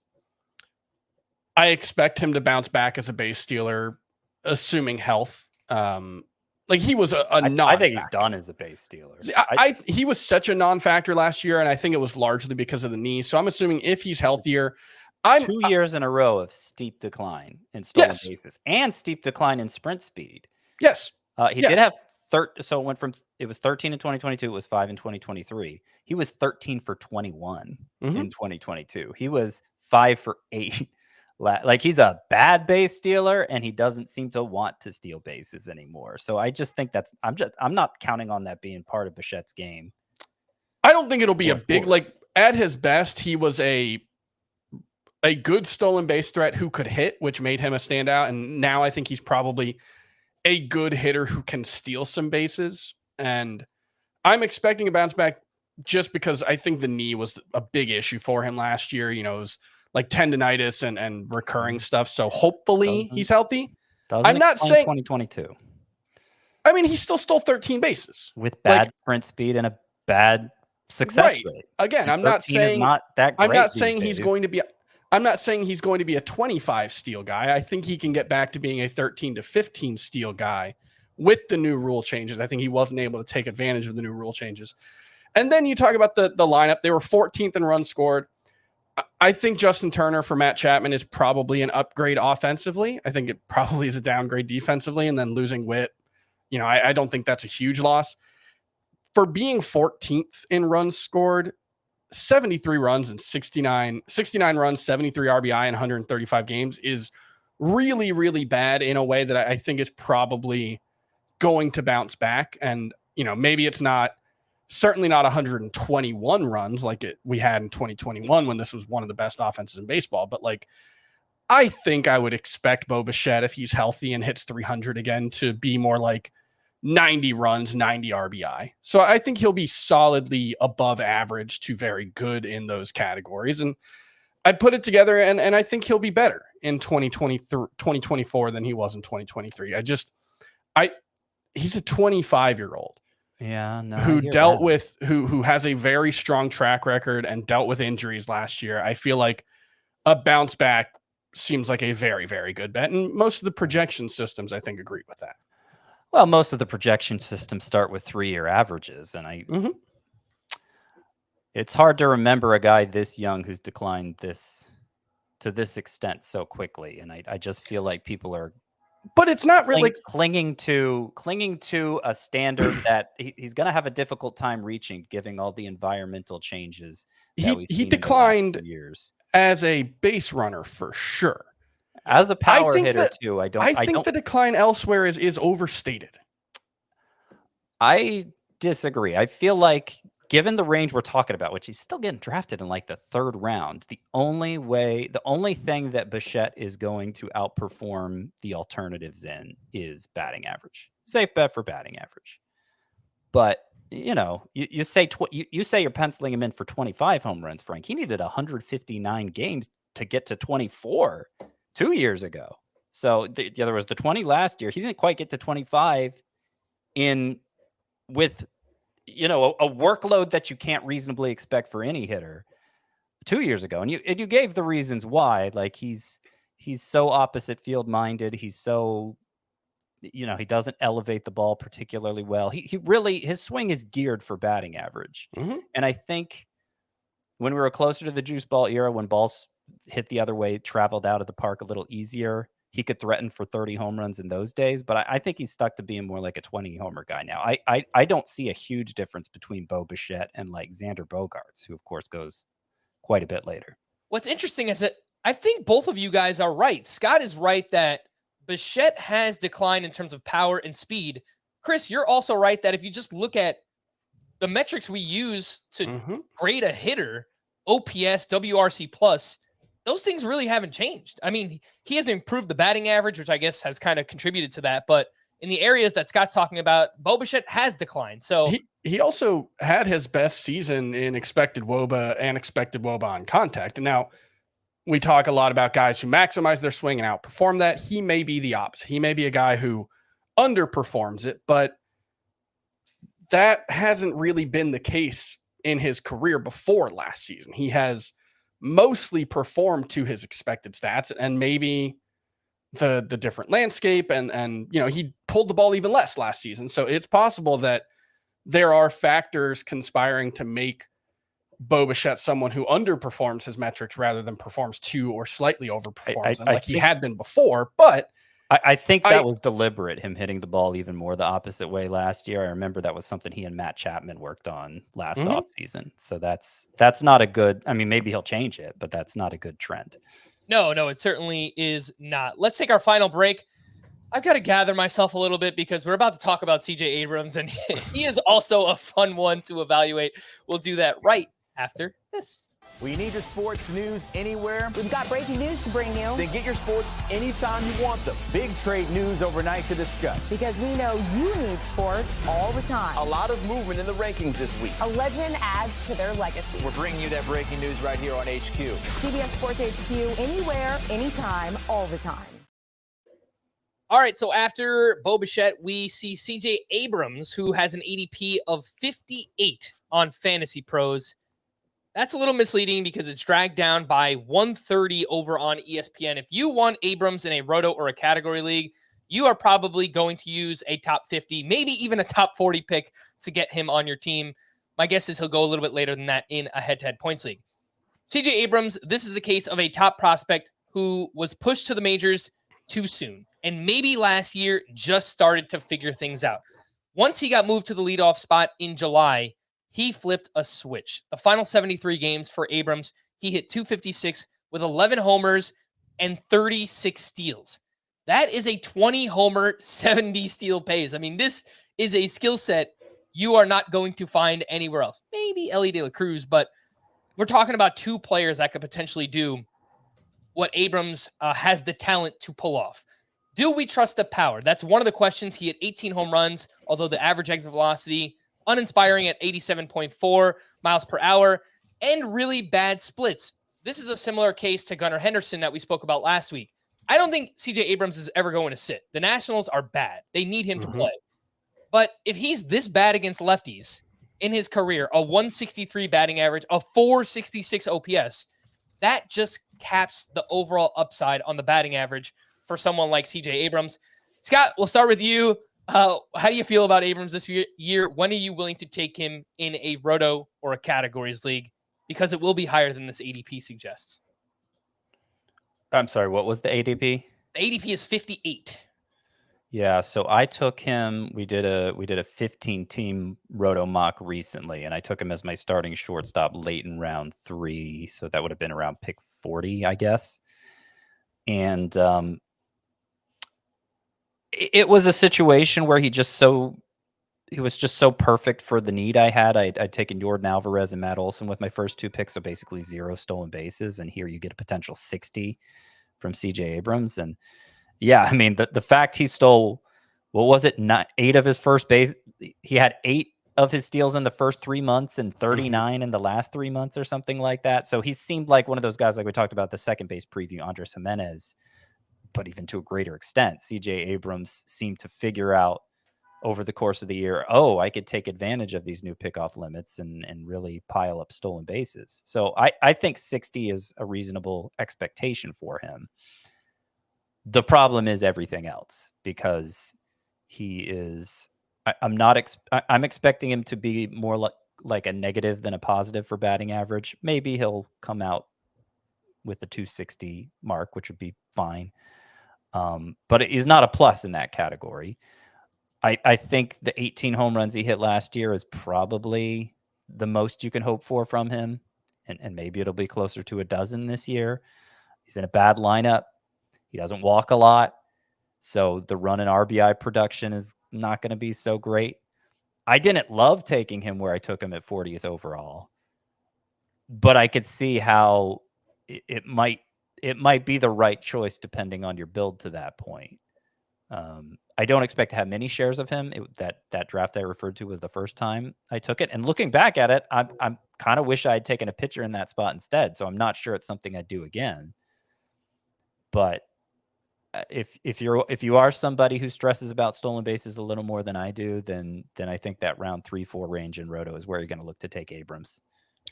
I expect him to bounce back as a base stealer, assuming health. Like he was a non-factor. I think he's done as a base stealer. He was such a non-factor last year, and I think it was largely because of the knee. So I'm assuming if he's healthier, 2 years in a row of steep decline in stolen bases and steep decline in sprint speed. Yes. He did have so it was 13 in 2022. It was 5 in 2023. He was 13 for 21 in 2022. He was 5 for 8. Like he's a bad base stealer and he doesn't seem to want to steal bases anymore. So I just think I'm not counting on that being part of Bichette's game. I don't think it'll be a big, like at his best, he was a good stolen base threat who could hit, which made him a standout. And now I think he's probably a good hitter who can steal some bases. And I'm expecting a bounce back just because I think the knee was a big issue for him last year. You know, it was like tendonitis and recurring stuff. So hopefully he's healthy. I'm not saying 2022. I mean, he still stole 13 bases with bad sprint speed and a bad success rate. Again, I'm not saying not that great. I'm not saying he's going to be I'm not saying he's going to be a 25 steal guy. I think he can get back to being a 13 to 15 steal guy with the new rule changes. I think he wasn't able to take advantage of the new rule changes. And then you talk about the lineup. They were 14th in runs scored. I think Justin Turner for Matt Chapman is probably an upgrade offensively. I think it probably is a downgrade defensively. And then losing Witt, you know, I don't think that's a huge loss. For being 14th in runs scored, 73 runs and 69 runs, 73 RBI in 135 games is really, really bad in a way that I think is probably going to bounce back. And, you know, maybe it's certainly not 121 runs like we had in 2021 when this was one of the best offenses in baseball. But like, I think I would expect Bichette, if he's healthy and hits 300 again, to be more like 90 runs, 90 RBI. So I think he'll be solidly above average to very good in those categories. And I put it together and I think he'll be better in 2024 than he was in 2023. He's a 25-year-old. Yeah, no, who has a very strong track record and dealt with injuries last year. I feel like a bounce back seems like a very, very good bet. And most of the projection systems, I think, agree with that. Well, most of the projection systems start with 3-year averages, and it's hard to remember a guy this young who's declined to this extent so quickly. And I just feel like people are, but it's not really clinging to a standard that he's going to have a difficult time reaching, given all the environmental changes. He declined years as a base runner for sure. As a power hitter too, I think the decline elsewhere is overstated. I disagree. I feel like given the range we're talking about, which he's still getting drafted in like the 3rd round, the only thing that Bichette is going to outperform the alternatives in is batting average. Safe bet for batting average. But you know, you say you're penciling him in for 25 home runs, Frank. He needed 159 games to get to 24 2 years ago. So there was the 20 last year. He didn't quite get to 25 with, you know, a workload that you can't reasonably expect for any hitter 2 years ago. And you gave the reasons why. Like he's so opposite field minded. He's so, you know, he doesn't elevate the ball particularly well. He really, his swing is geared for batting average. And I think when we were closer to the juice ball era, when balls hit the other way, traveled out of the park a little easier, he could threaten for 30 home runs in those days. But I think he's stuck to being more like a 20 homer guy now. I don't see a huge difference between Bichette and like Xander Bogaerts, who of course goes quite a bit later. What's interesting is that I think both of you guys are right. Scott is right that Bichette has declined in terms of power and speed. Chris, you're also right that if you just look at the metrics we use to grade a hitter, OPS, WRC plus, those things really haven't changed. I mean, he has improved the batting average, which I guess has kind of contributed to that. But in the areas that Scott's talking about, Bo Bichette has declined. So he also had his best season in expected WOBA and expected WOBA on contact. And now we talk a lot about guys who maximize their swing and outperform that. He may be the opposite. He may be a guy who underperforms it, but that hasn't really been the case in his career before last season. He has mostly performed to his expected stats, and maybe the different landscape and he pulled the ball even less last season. So it's possible that there are factors conspiring to make Bo Bichette someone who underperforms his metrics rather than performs to or slightly overperforms he had been before. But I think that was deliberate, him hitting the ball even more the opposite way last year. I remember that was something he and Matt Chapman worked on last offseason. So that's not a good, I mean, maybe he'll change it, but that's not a good trend. No, it certainly is not. Let's take our final break. I've got to gather myself a little bit because we're about to talk about CJ Abrams, and he is also a fun one to evaluate. We'll do that right after this. We need your sports news anywhere. We've got breaking news to bring you. Then get your sports anytime you want them. Big trade news overnight to discuss. Because we know you need sports all the time. A lot of movement in the rankings this week. A legend adds to their legacy. We're bringing you that breaking news right here on HQ. CBS Sports HQ, anywhere, anytime, all the time. All right, so after Bo Bichette, we see CJ Abrams, who has an ADP of 58 on Fantasy Pros. That's a little misleading because it's dragged down by 130 over on ESPN. If you want Abrams in a roto or a category league, you are probably going to use a top 50, maybe even a top 40 pick to get him on your team. My guess is he'll go a little bit later than that in a head-to-head points league. CJ Abrams, this is a case of a top prospect who was pushed to the majors too soon, and maybe last year just started to figure things out. Once he got moved to the leadoff spot in July, he flipped a switch. The final 73 games for Abrams, he hit 256 with 11 homers and 36 steals. That is a 20 homer, 70 steal pace. I mean, this is a skill set you are not going to find anywhere else. Maybe Ellie De La Cruz, but we're talking about two players that could potentially do what Abrams has the talent to pull off. Do we trust the power? That's one of the questions. He had 18 home runs, although the average exit velocity uninspiring at 87.4 miles per hour, and really bad splits. This is a similar case to Gunnar Henderson that we spoke about last week. I don't think CJ Abrams is ever going to sit. The Nationals are bad. They need him to play. But if he's this bad against lefties in his career, a 163 batting average, a 466 OPS, that just caps the overall upside on the batting average for someone like CJ Abrams. Scott, we'll start with you. How do you feel about Abrams this year? When are you willing to take him in a roto or a categories league? Because it will be higher than this ADP suggests. I'm sorry, what was the ADP? The ADP is 58. Yeah, so I took him. We did a 15-team roto mock recently, and I took him as my starting shortstop late in round 3. So that would have been around pick 40, I guess. And it was a situation where he was just so perfect for the need I had. I'd taken Jordan Alvarez and Matt Olson with my first 2 picks, so basically 0 stolen bases. And here you get a potential 60 from CJ Abrams. And yeah, I mean, the fact he stole, what was it, 8 of his first base? He had 8 of his steals in the first 3 months and 39 in the last 3 months or something like that. So he seemed like one of those guys, like we talked about the second base preview, Andres Jimenez, but even to a greater extent, CJ Abrams seemed to figure out over the course of the year, I could take advantage of these new pickoff limits and really pile up stolen bases. So I think 60 is a reasonable expectation for him. The problem is everything else, because he is, I'm expecting him to be more like a negative than a positive for batting average. Maybe he'll come out with the 260 mark, which would be fine. But he's not a plus in that category. I think the 18 home runs he hit last year is probably the most you can hope for from him. And maybe it'll be closer to a dozen this year. He's in a bad lineup. He doesn't walk a lot. So the run and RBI production is not going to be so great. I didn't love taking him where I took him at 40th overall, but I could see how it might be the right choice depending on your build to that point. I don't expect to have many shares of him. That draft I referred to was the first time I took it. And looking back at it, I'm kind of wish I had taken a pitcher in that spot instead. So I'm not sure it's something I'd do again. But if you are somebody who stresses about stolen bases a little more than I do, then I think that round 3-4 range in Roto is where you're going to look to take Abrams.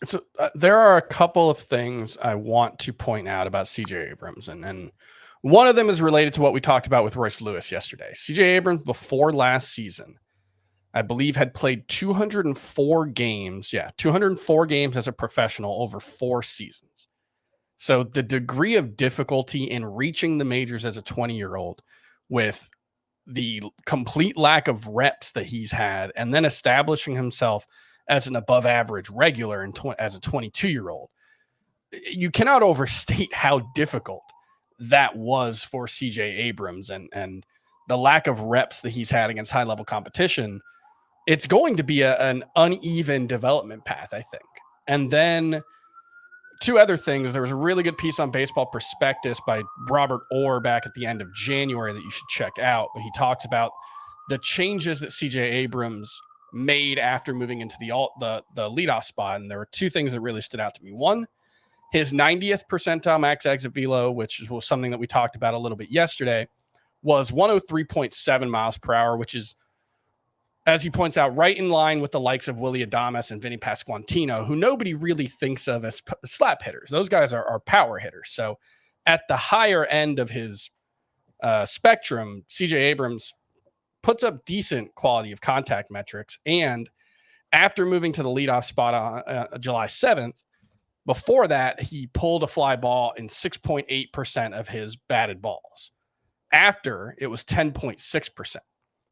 So there are a couple of things I want to point out about CJ Abrams, and one of them is related to what we talked about with Royce Lewis yesterday. CJ Abrams, before last season, I believe had played 204 games. Yeah, 204 games as a professional over 4 seasons. So the degree of difficulty in reaching the majors as a 20-year-old with the complete lack of reps that he's had, and then establishing himself as an above average regular as a 22-year-old, you cannot overstate how difficult that was for CJ Abrams, and the lack of reps that he's had against high level competition. It's going to be an uneven development path, I think. And then 2 other things. There was a really good piece on Baseball Prospectus by Robert Orr back at the end of January that you should check out. But he talks about the changes that CJ Abrams made after moving into the leadoff spot. And there were 2 things that really stood out to me. One, his 90th percentile max exit velo, which was something that we talked about a little bit yesterday, was 103.7 miles per hour, which is, as he points out, right in line with the likes of Willy Adames and Vinny Pasquantino, who nobody really thinks of as slap hitters. Those guys are power hitters. So at the higher end of his spectrum, CJ Abrams puts up decent quality of contact metrics. And after moving to the leadoff spot on July 7th, before that, he pulled a fly ball in 6.8% of his batted balls. After, it was 10.6%.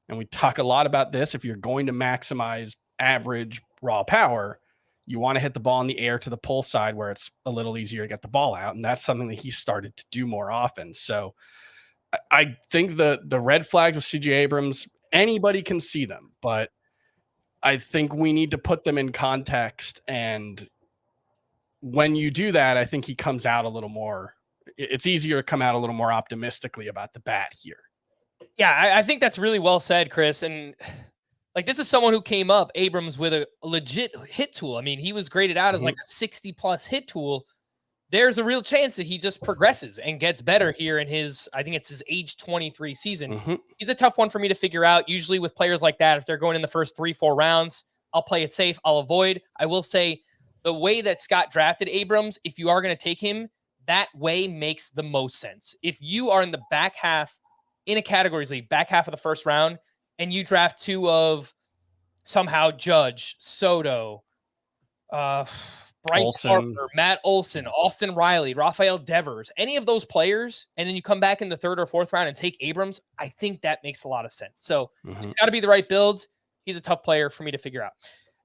And we talk a lot about this. If you're going to maximize average raw power, you want to hit the ball in the air to the pull side where it's a little easier to get the ball out. And that's something that he started to do more often. So I think the red flags with CJ Abrams, anybody can see them, but I think we need to put them in context. And when you do that, I think he comes out a little more. It's easier to come out a little more optimistically about the bat here. Yeah, I think that's really well said, Chris. And like, this is someone who came up, Abrams, with a legit hit tool. I mean, he was graded out as like a 60+ hit tool. There's a real chance that he just progresses and gets better here in his, I think it's his age 23 season. He's a tough one for me to figure out. Usually with players like that, if they're going in the first 3-4 rounds, I'll play it safe. I'll avoid. I will say the way that Scott drafted Abrams, if you are going to take him, that way makes the most sense. If you are in the back half, in a categories league, back half of the first round, and you draft 2 of somehow Judge, Soto, Bryce Olsen, Harper, Matt Olson, Austin Riley, Rafael Devers, any of those players, and then you come back in the 3rd or 4th round and take Abrams, I think that makes a lot of sense. So it's got to be the right build. He's a tough player for me to figure out.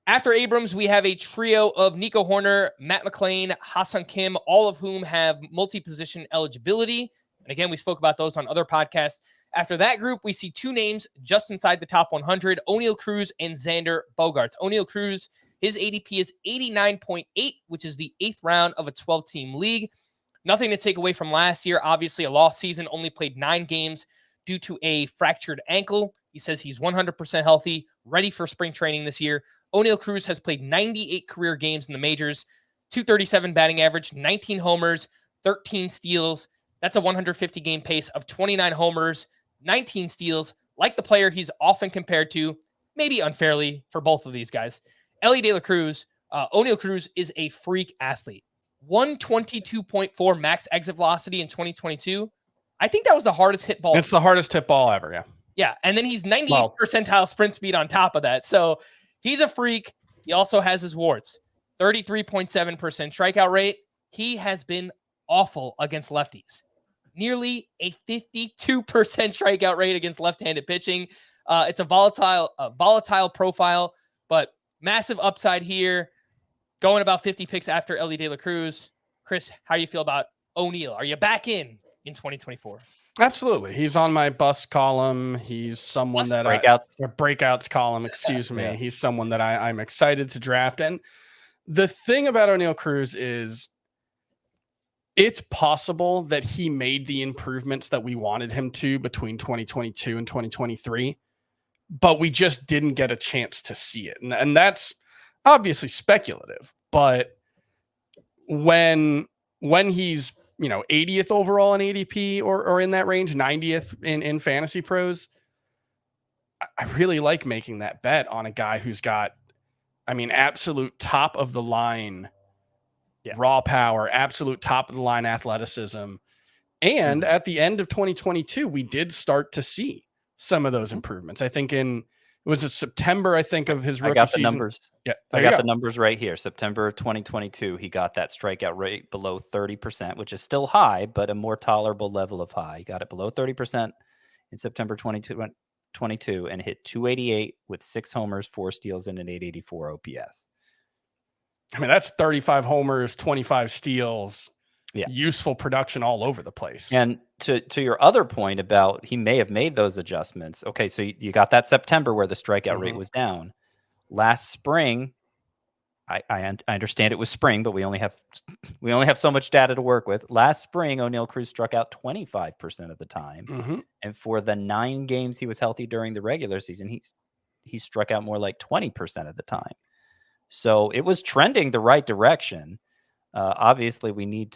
After Abrams, we have a trio of Nico Horner, Matt McClain, Hassan Kim, all of whom have multi-position eligibility. And again, we spoke about those on other podcasts. After that group, we see 2 names just inside the top 100, Oneil Cruz and Xander Bogaerts. Oneil Cruz, his ADP is 89.8, which is the 8th round of a 12-team league. Nothing to take away from last year. Obviously, a lost season, only played 9 games due to a fractured ankle. He says he's 100% healthy, ready for spring training this year. Oneil Cruz has played 98 career games in the majors, 237 batting average, 19 homers, 13 steals. That's a 150-game pace of 29 homers, 19 steals, like the player he's often compared to, maybe unfairly for both of these guys. Elly De La Cruz, Oneil Cruz is a freak athlete. 122.4 max exit velocity in 2022. I think that was the hardest hit ball. It's the hardest hit ball ever, yeah. Yeah, and then he's 98th percentile sprint speed on top of that. So he's a freak. He also has his warts. 33.7% strikeout rate. He has been awful against lefties. Nearly a 52% strikeout rate against left-handed pitching. It's a volatile profile, but massive upside here. Going about 50 picks after Elly De La Cruz. Chris, how do you feel about Oneil? Are you back in 2024? Absolutely. He's on my bus column. He's someone that Breakouts. or breakouts column, excuse me. Yeah. He's someone that I'm excited to draft. And the thing about Oneil Cruz is it's possible that he made the improvements that we wanted him to between 2022 and 2023, but we just didn't get a chance to see it. And that's obviously speculative, but when he's 80th overall in ADP or in that range, 90th in Fantasy Pros, I really like making that bet on a guy who's got, absolute top of the line raw power, absolute top of the line athleticism. And at the end of 2022, we did start to see some of those improvements. I think it was September, of his rookie I got the season. numbers. Yeah, I got the numbers right here. September 2022, he got that strikeout rate below 30%, which is still high, but a more tolerable level of high. He got it below 30% in September 2022 and hit 288 with 6 homers, 4 steals, and an 884 OPS. That's 35 homers, 25 steals. Yeah. Useful production all over the place. And to your other point about he may have made those adjustments. Okay, so you got that September where the strikeout rate was down. Last spring, I understand it was spring, but we only have so much data to work with. Last spring, Oneil Cruz struck out 25% of the time, and for the 9 games he was healthy during the regular season, he struck out more like 20% of the time. So it was trending the right direction. Obviously, we need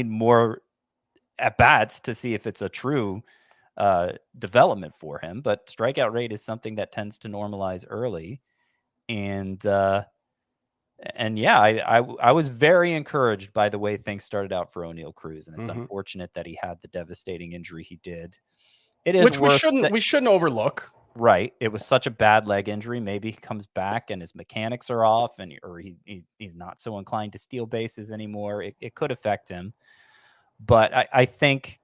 more at bats to see if it's a true development for him. But strikeout rate is something that tends to normalize early, and yeah, I was very encouraged by the way things started out for Oneil Cruz, and it's unfortunate that he had the devastating injury he did. It is which we shouldn't overlook. Right. It was such a bad leg injury. Maybe he comes back and his mechanics are off or he's not so inclined to steal bases anymore. It could affect him. But I think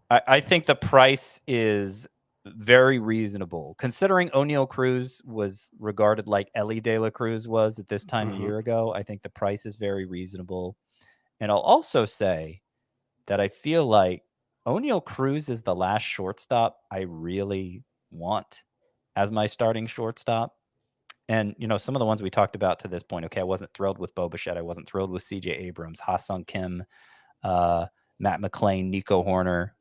the price is very reasonable considering Oneil Cruz was regarded like Elly De La Cruz was at this time a year ago. I think the price is very reasonable. And I'll also say that I feel like Oneil Cruz is the last shortstop I really want as my starting shortstop. And, some of the ones we talked about to this point, okay, I wasn't thrilled with Bichette. I wasn't thrilled with CJ Abrams, Ha-Sung Kim, Matt McClain, Nico Horner.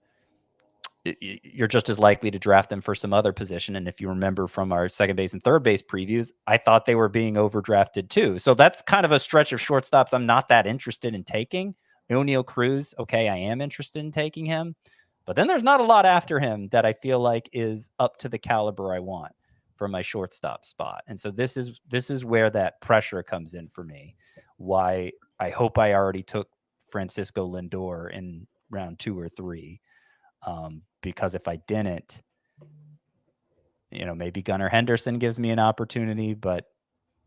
You're just as likely to draft them for some other position. And if you remember from our second base and third base previews, I thought they were being overdrafted too. So that's kind of a stretch of shortstops I'm not that interested in taking. Oneil Cruz, okay, I am interested in taking him. But then there's not a lot after him that I feel like is up to the caliber I want for my shortstop spot. And so this is where that pressure comes in for me. Why I hope I already took Francisco Lindor in round 2 or 3. Because if I didn't, maybe Gunnar Henderson gives me an opportunity, but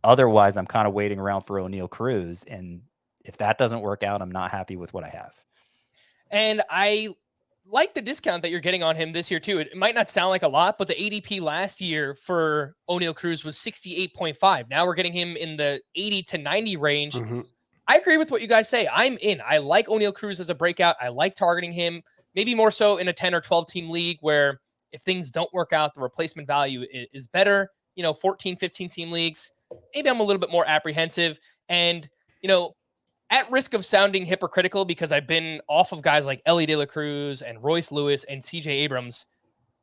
otherwise I'm kind of waiting around for Oneil Cruz. And if that doesn't work out, I'm not happy with what I have. And I like the discount that you're getting on him this year too. It might not sound like a lot, but the ADP last year for Oneil Cruz was 68.5. Now we're getting him in the 80 to 90 range. I agree with what you guys say. I'm in. I like Oneil Cruz as a breakout. I like targeting him, maybe more so in a 10 or 12 team league where if things don't work out, the replacement value is better. 14, 15 team leagues, maybe I'm a little bit more apprehensive. And, at risk of sounding hypocritical because I've been off of guys like Elly De La Cruz and Royce Lewis and CJ Abrams,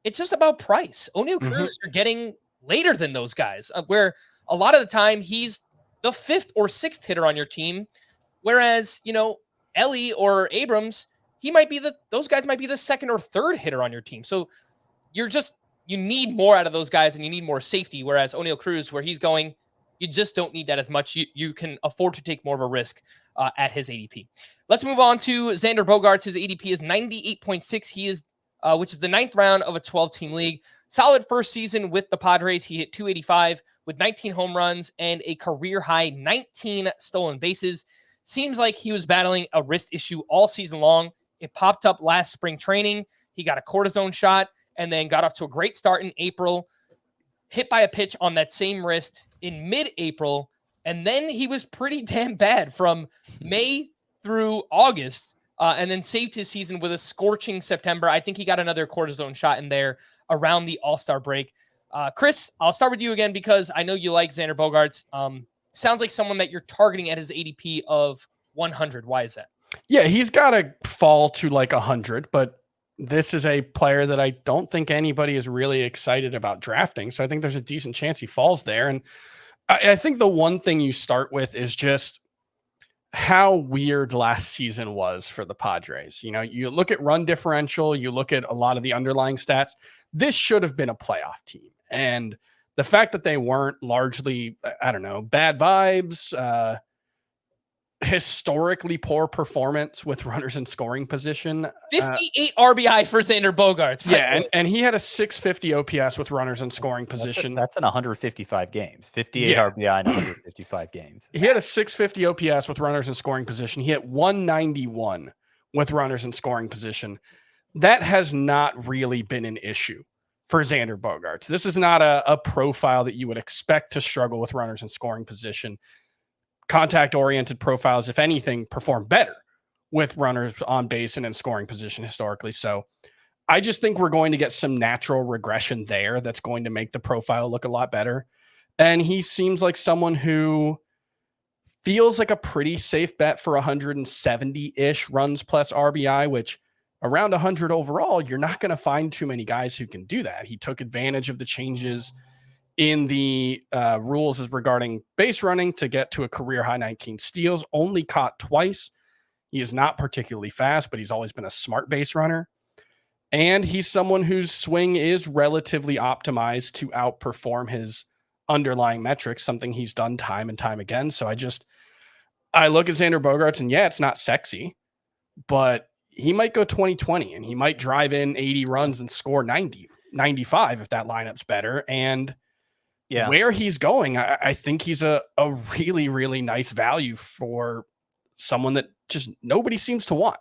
it's just about price. Oneil Cruz you're getting later than those guys, where a lot of the time he's the 5th or 6th hitter on your team. Whereas, Elly or Abrams, those guys might be the 2nd or 3rd hitter on your team. So you need more out of those guys and you need more safety. Whereas Oneil Cruz, where he's going, you just don't need that as much. You can afford to take more of a risk at his ADP. Let's move on to Xander Bogaerts. His ADP is 98.6. He is, which is the 9th round of a 12-team league. Solid first season with the Padres. He hit 285 with 19 home runs and a career high 19 stolen bases. Seems like he was battling a wrist issue all season long. It popped up last spring training. He got a cortisone shot and then got off to a great start in April. Hit by a pitch on that same wrist in mid-April And then he was pretty damn bad from May through August, and then saved his season with a scorching September. I think he got another cortisone shot in there around the All-Star break. Chris, I'll start with you again because I know you like Xander Bogaerts. Sounds like someone that you're targeting at his ADP of 100. Why is that? Yeah, he's got to fall to like 100, but this is a player that I don't think anybody is really excited about drafting. So I think there's a decent chance he falls there. And I think the one thing you start with is just how weird last season was for the Padres. You know, you look at run differential, you look at a lot of the underlying stats. This should have been a playoff team. And the fact that they weren't, largely, I don't know, bad vibes, historically poor performance with runners in scoring position. 58 RBI for Xander Bogaerts. Yeah, and he had a 650 OPS with runners in scoring position. That's in 155 games. 58 RBI in 155 games. He had a 650 OPS with runners in scoring position. He hit 191 with runners in scoring position. That has not really been an issue for Xander Bogaerts. This is not a profile that you would expect to struggle with runners in scoring position. Contact-oriented profiles, if anything, perform better with runners on base and in scoring position historically. So I just think we're going to get some natural regression there that's going to make the profile look a lot better. And he seems like someone who feels like a pretty safe bet for 170-ish runs plus RBI, which around 100 overall, you're not going to find too many guys who can do that. He took advantage of the changes in the rules as regarding base running to get to a career high 19 steals, only caught twice. He is not particularly fast, but he's always been a smart base runner. And he's someone whose swing is relatively optimized to outperform his underlying metrics, something he's done time and time again. So I look at Xander Bogaerts and yeah, it's not sexy, but he might go 20-20 and he might drive in 80 runs and score 90, 95 if that lineup's better. And where he's going, I think he's a really, really nice value for someone that just nobody seems to want.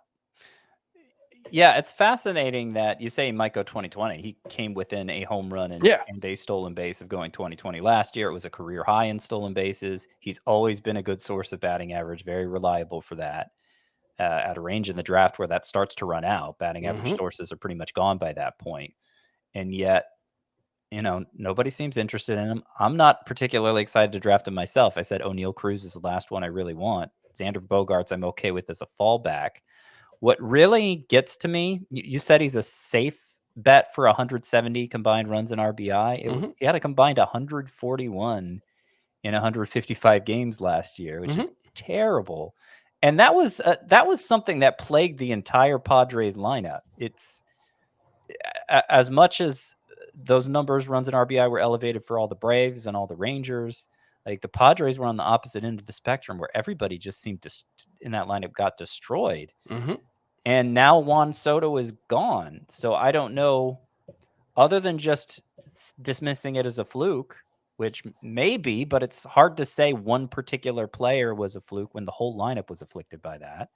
Yeah, it's fascinating that you say he might go 20-20. He came within a home run and a stolen base of going 20-20 last year. It was a career high in stolen bases. He's always been a good source of batting average, very reliable for that. At a range in the draft where that starts to run out, batting average sources are pretty much gone by that point. And yet, you know, nobody seems interested in him. I'm not particularly excited to draft him myself. I said Oneil Cruz is the last one I really want. Xander Bogaerts, I'm okay with as a fallback. What really gets to me, you said he's a safe bet for 170 combined runs and RBI. He had a combined 141 in 155 games last year, which is terrible. And that was something that plagued the entire Padres lineup. It's as much as those numbers, runs and RBI, were elevated for all the Braves and all the Rangers. Like the Padres were on the opposite end of the spectrum where everybody just seemed to in that lineup got destroyed. And now Juan Soto is gone. So I don't know, other than just dismissing it as a fluke, which may be, but it's hard to say one particular player was a fluke when the whole lineup was afflicted by that.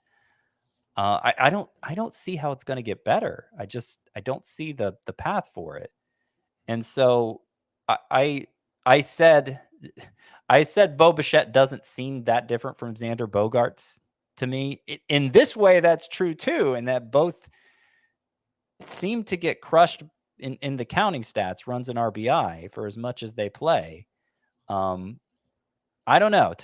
I don't see how it's going to get better. I don't see the path for it. And so I said Bo Bichette doesn't seem that different from Xander Bogaerts to me. In this way, that's true too, and that both seem to get crushed in the counting stats, runs and RBI, for as much as they play. I don't know.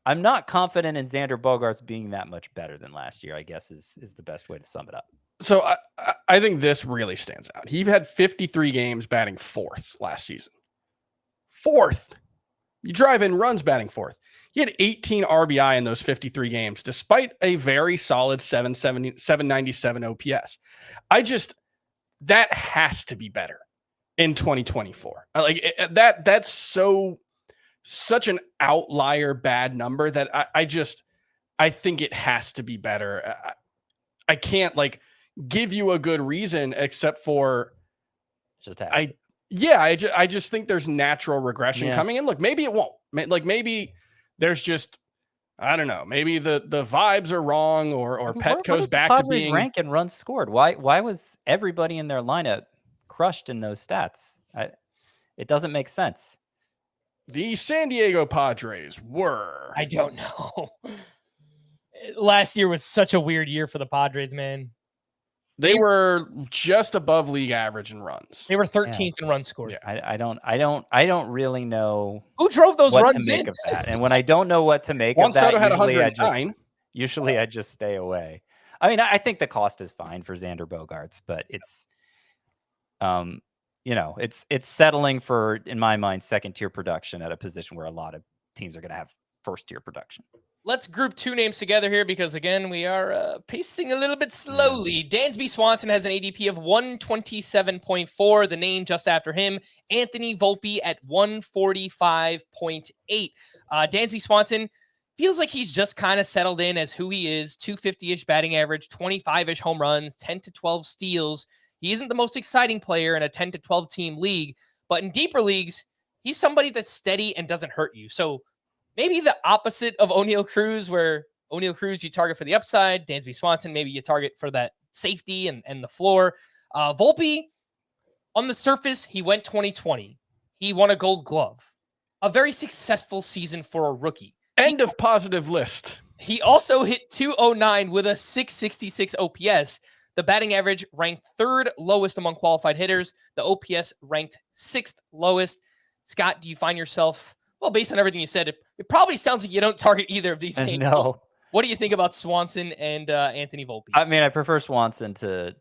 I'm not confident in Xander Bogaerts being that much better than last year, I guess is the best way to sum it up. So I think this really stands out. He had 53 games batting fourth last season. Fourth. You drive in runs batting fourth. He had 18 RBI in those 53 games, despite a very solid 797 OPS. That has to be better in 2024. That's such an outlier bad number that I think it has to be better. I can't give you a good reason except for I just think there's natural regression coming in. Look, maybe it won't. Maybe there's just, I don't know. Maybe the vibes are wrong, or Petco's back to being rank and runs scored. Why was everybody in their lineup crushed in those stats. It doesn't make sense. The San Diego Padres were. I don't know. Last year was such a weird year for the Padres, man. They were just above league average in runs. They were 13th in runs scored. Yeah. I don't really know who drove those what runs to make in of that. And when I don't know what to make Juan of that, Soto had usually I just stay away. I mean, I think the cost is fine for Xander Bogaerts, but it's it's settling for, in my mind, second tier production at a position where a lot of teams are going to have first tier production. Let's group two names together here because, again, we are pacing a little bit slowly. Dansby Swanson has an ADP of 127.4. The name just after him, Anthony Volpe at 145.8. Dansby Swanson feels like he's just kind of settled in as who he is, 250-ish batting average, 25-ish home runs, 10 to 12 steals. He isn't the most exciting player in a 10 to 12 team league, but in deeper leagues, he's somebody that's steady and doesn't hurt you. So maybe the opposite of Oneil Cruz, where Oneil Cruz you target for the upside, Dansby Swanson maybe you target for that safety and the floor. Volpe, on the surface, he went 2020. He won a Gold Glove. A very successful season for a rookie. End of positive list. He also hit 209 with a 666 OPS. The batting average ranked third lowest among qualified hitters. The OPS ranked sixth lowest. Scott, do you find yourself, well, based on everything you said, it probably sounds like you don't target either of these names. No. What do you think about Swanson and Anthony Volpe? I mean, I prefer Swanson to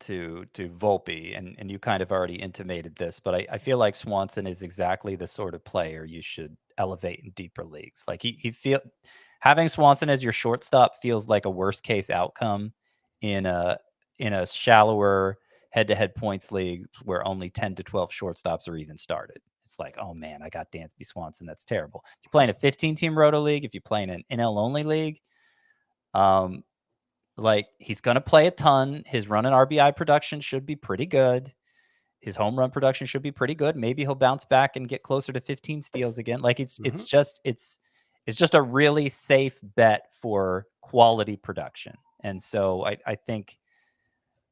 Volpe, and you kind of already intimated this, but I feel like Swanson is exactly the sort of player you should elevate in deeper leagues. Like having Swanson as your shortstop feels like a worst case outcome in a shallower head-to-head points league where only 10 to 12 shortstops are even started. It's like, oh man, I got Dansby Swanson. That's terrible. If you're playing a 15-team roto league, if you're playing an NL-only league, like he's going to play a ton. His run and RBI production should be pretty good. His home run production should be pretty good. Maybe he'll bounce back and get closer to 15 steals again. Like it's just a really safe bet for quality production. And so I think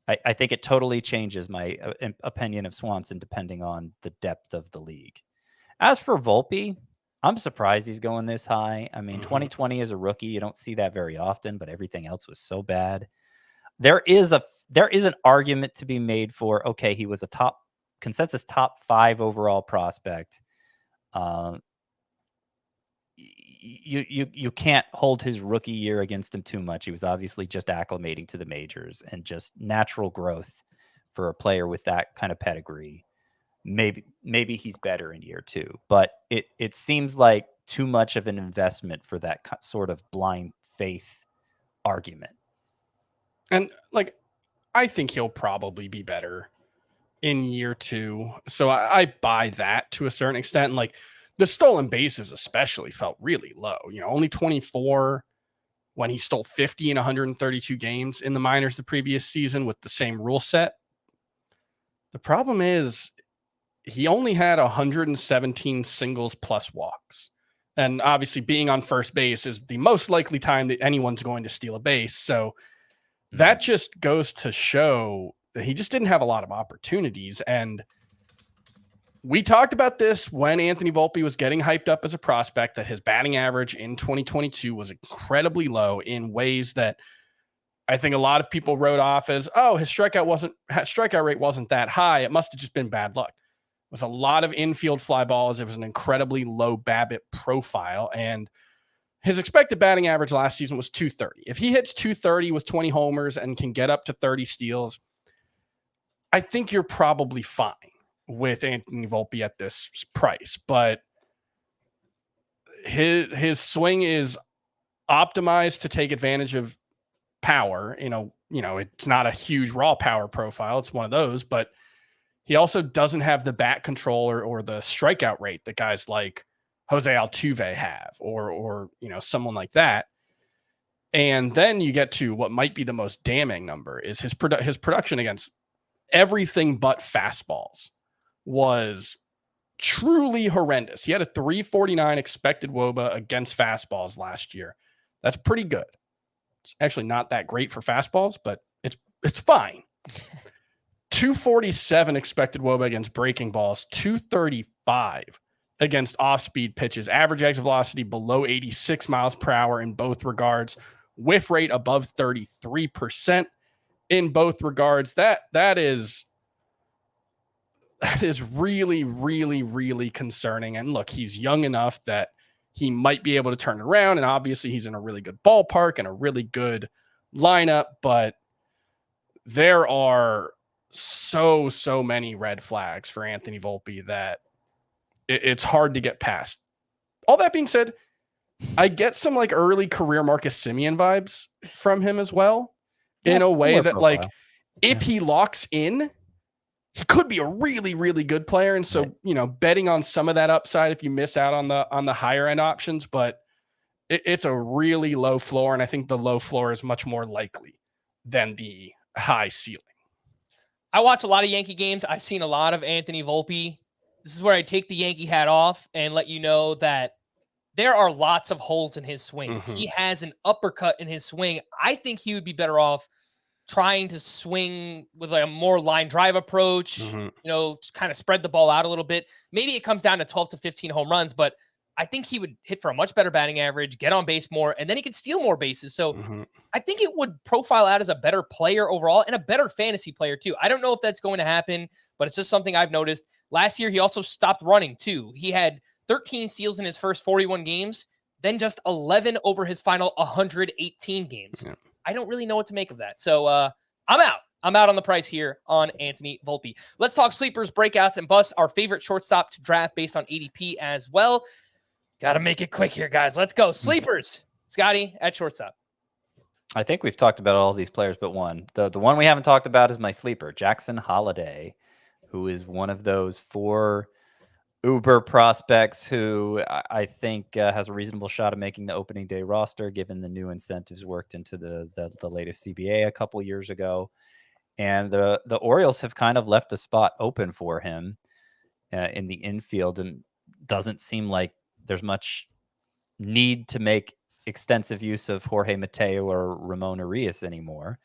it totally changes my opinion of Swanson depending on the depth of the league. As for Volpe, I'm surprised he's going this high. I mean, 2020 as a rookie, you don't see that very often, but everything else was so bad. There is an argument to be made for, okay, he was a consensus top 5 overall prospect. You can't hold his rookie year against him too much. He was obviously just acclimating to the majors and just natural growth for a player with that kind of pedigree. Maybe he's better in year 2, but it seems like too much of an investment for that sort of blind faith argument. And like, I think he'll probably be better in year 2. So I buy that to a certain extent. Like, the stolen bases especially felt really low. Only 24 when he stole 50 in 132 games in the minors the previous season with the same rule set. The problem is he only had 117 singles plus walks. And obviously being on first base is the most likely time that anyone's going to steal a base. So that just goes to show that he just didn't have a lot of opportunities. And we talked about this when Anthony Volpe was getting hyped up as a prospect, that his batting average in 2022 was incredibly low in ways that I think a lot of people wrote off as, oh, his strikeout rate wasn't that high. It must have just been bad luck. It was a lot of infield fly balls. It was an incredibly low BABIP profile, and his expected batting average last season was 230. If he hits 230 with 20 homers and can get up to 30 steals, I think you're probably fine with Anthony Volpe at this price. But his swing is optimized to take advantage of power. It's not a huge raw power profile. It's one of those, but he also doesn't have the bat control or the strikeout rate that guys like Jose Altuve have, or someone like that. And then you get to what might be the most damning number is his production against everything but fastballs was truly horrendous. He had a 349 expected WOBA against fastballs last year. That's pretty good. It's actually not that great for fastballs, but it's fine. 247 expected WOBA against breaking balls, 235 against off-speed pitches, average exit velocity below 86 miles per hour in both regards, whiff rate above 33% in both regards. That is really, really, really concerning. And look, he's young enough that he might be able to turn it around. And obviously he's in a really good ballpark and a really good lineup, but there are so many red flags for Anthony Volpe that it's hard to get past. All that being said, I get some like early career Marcus Semien vibes from him as well, in a way that like, if he locks in, he could be a really, really good player. And so, betting on some of that upside if you miss out on the higher end options, but it's a really low floor. And I think the low floor is much more likely than the high ceiling. I watch a lot of Yankee games. I've seen a lot of Anthony Volpe. This is where I take the Yankee hat off and let you know that there are lots of holes in his swing. He has an uppercut in his swing. I think he would be better off trying to swing with like a more line drive approach, kind of spread the ball out a little bit. Maybe it comes down to 12 to 15 home runs, but I think he would hit for a much better batting average, get on base more, and then he could steal more bases. So I think it would profile out as a better player overall and a better fantasy player too. I don't know if that's going to happen, but it's just something I've noticed. Last year, he also stopped running too. He had 13 steals in his first 41 games, then just 11 over his final 118 games. Yeah. I don't really know what to make of that. So I'm out. I'm out on the price here on Anthony Volpe. Let's talk sleepers, breakouts, and busts. Our favorite shortstop to draft based on ADP as well. Got to make it quick here, guys. Let's go. Sleepers. Scotty at shortstop. I think we've talked about all these players but one. The one we haven't talked about is my sleeper, Jackson Holliday, who is one of those 4 uber prospects who I think has a reasonable shot of making the opening day roster, given the new incentives worked into the latest CBA a couple years ago. And the Orioles have kind of left a spot open for him in the infield, and doesn't seem like there's much need to make extensive use of Jorge Mateo or Ramon Urias anymore.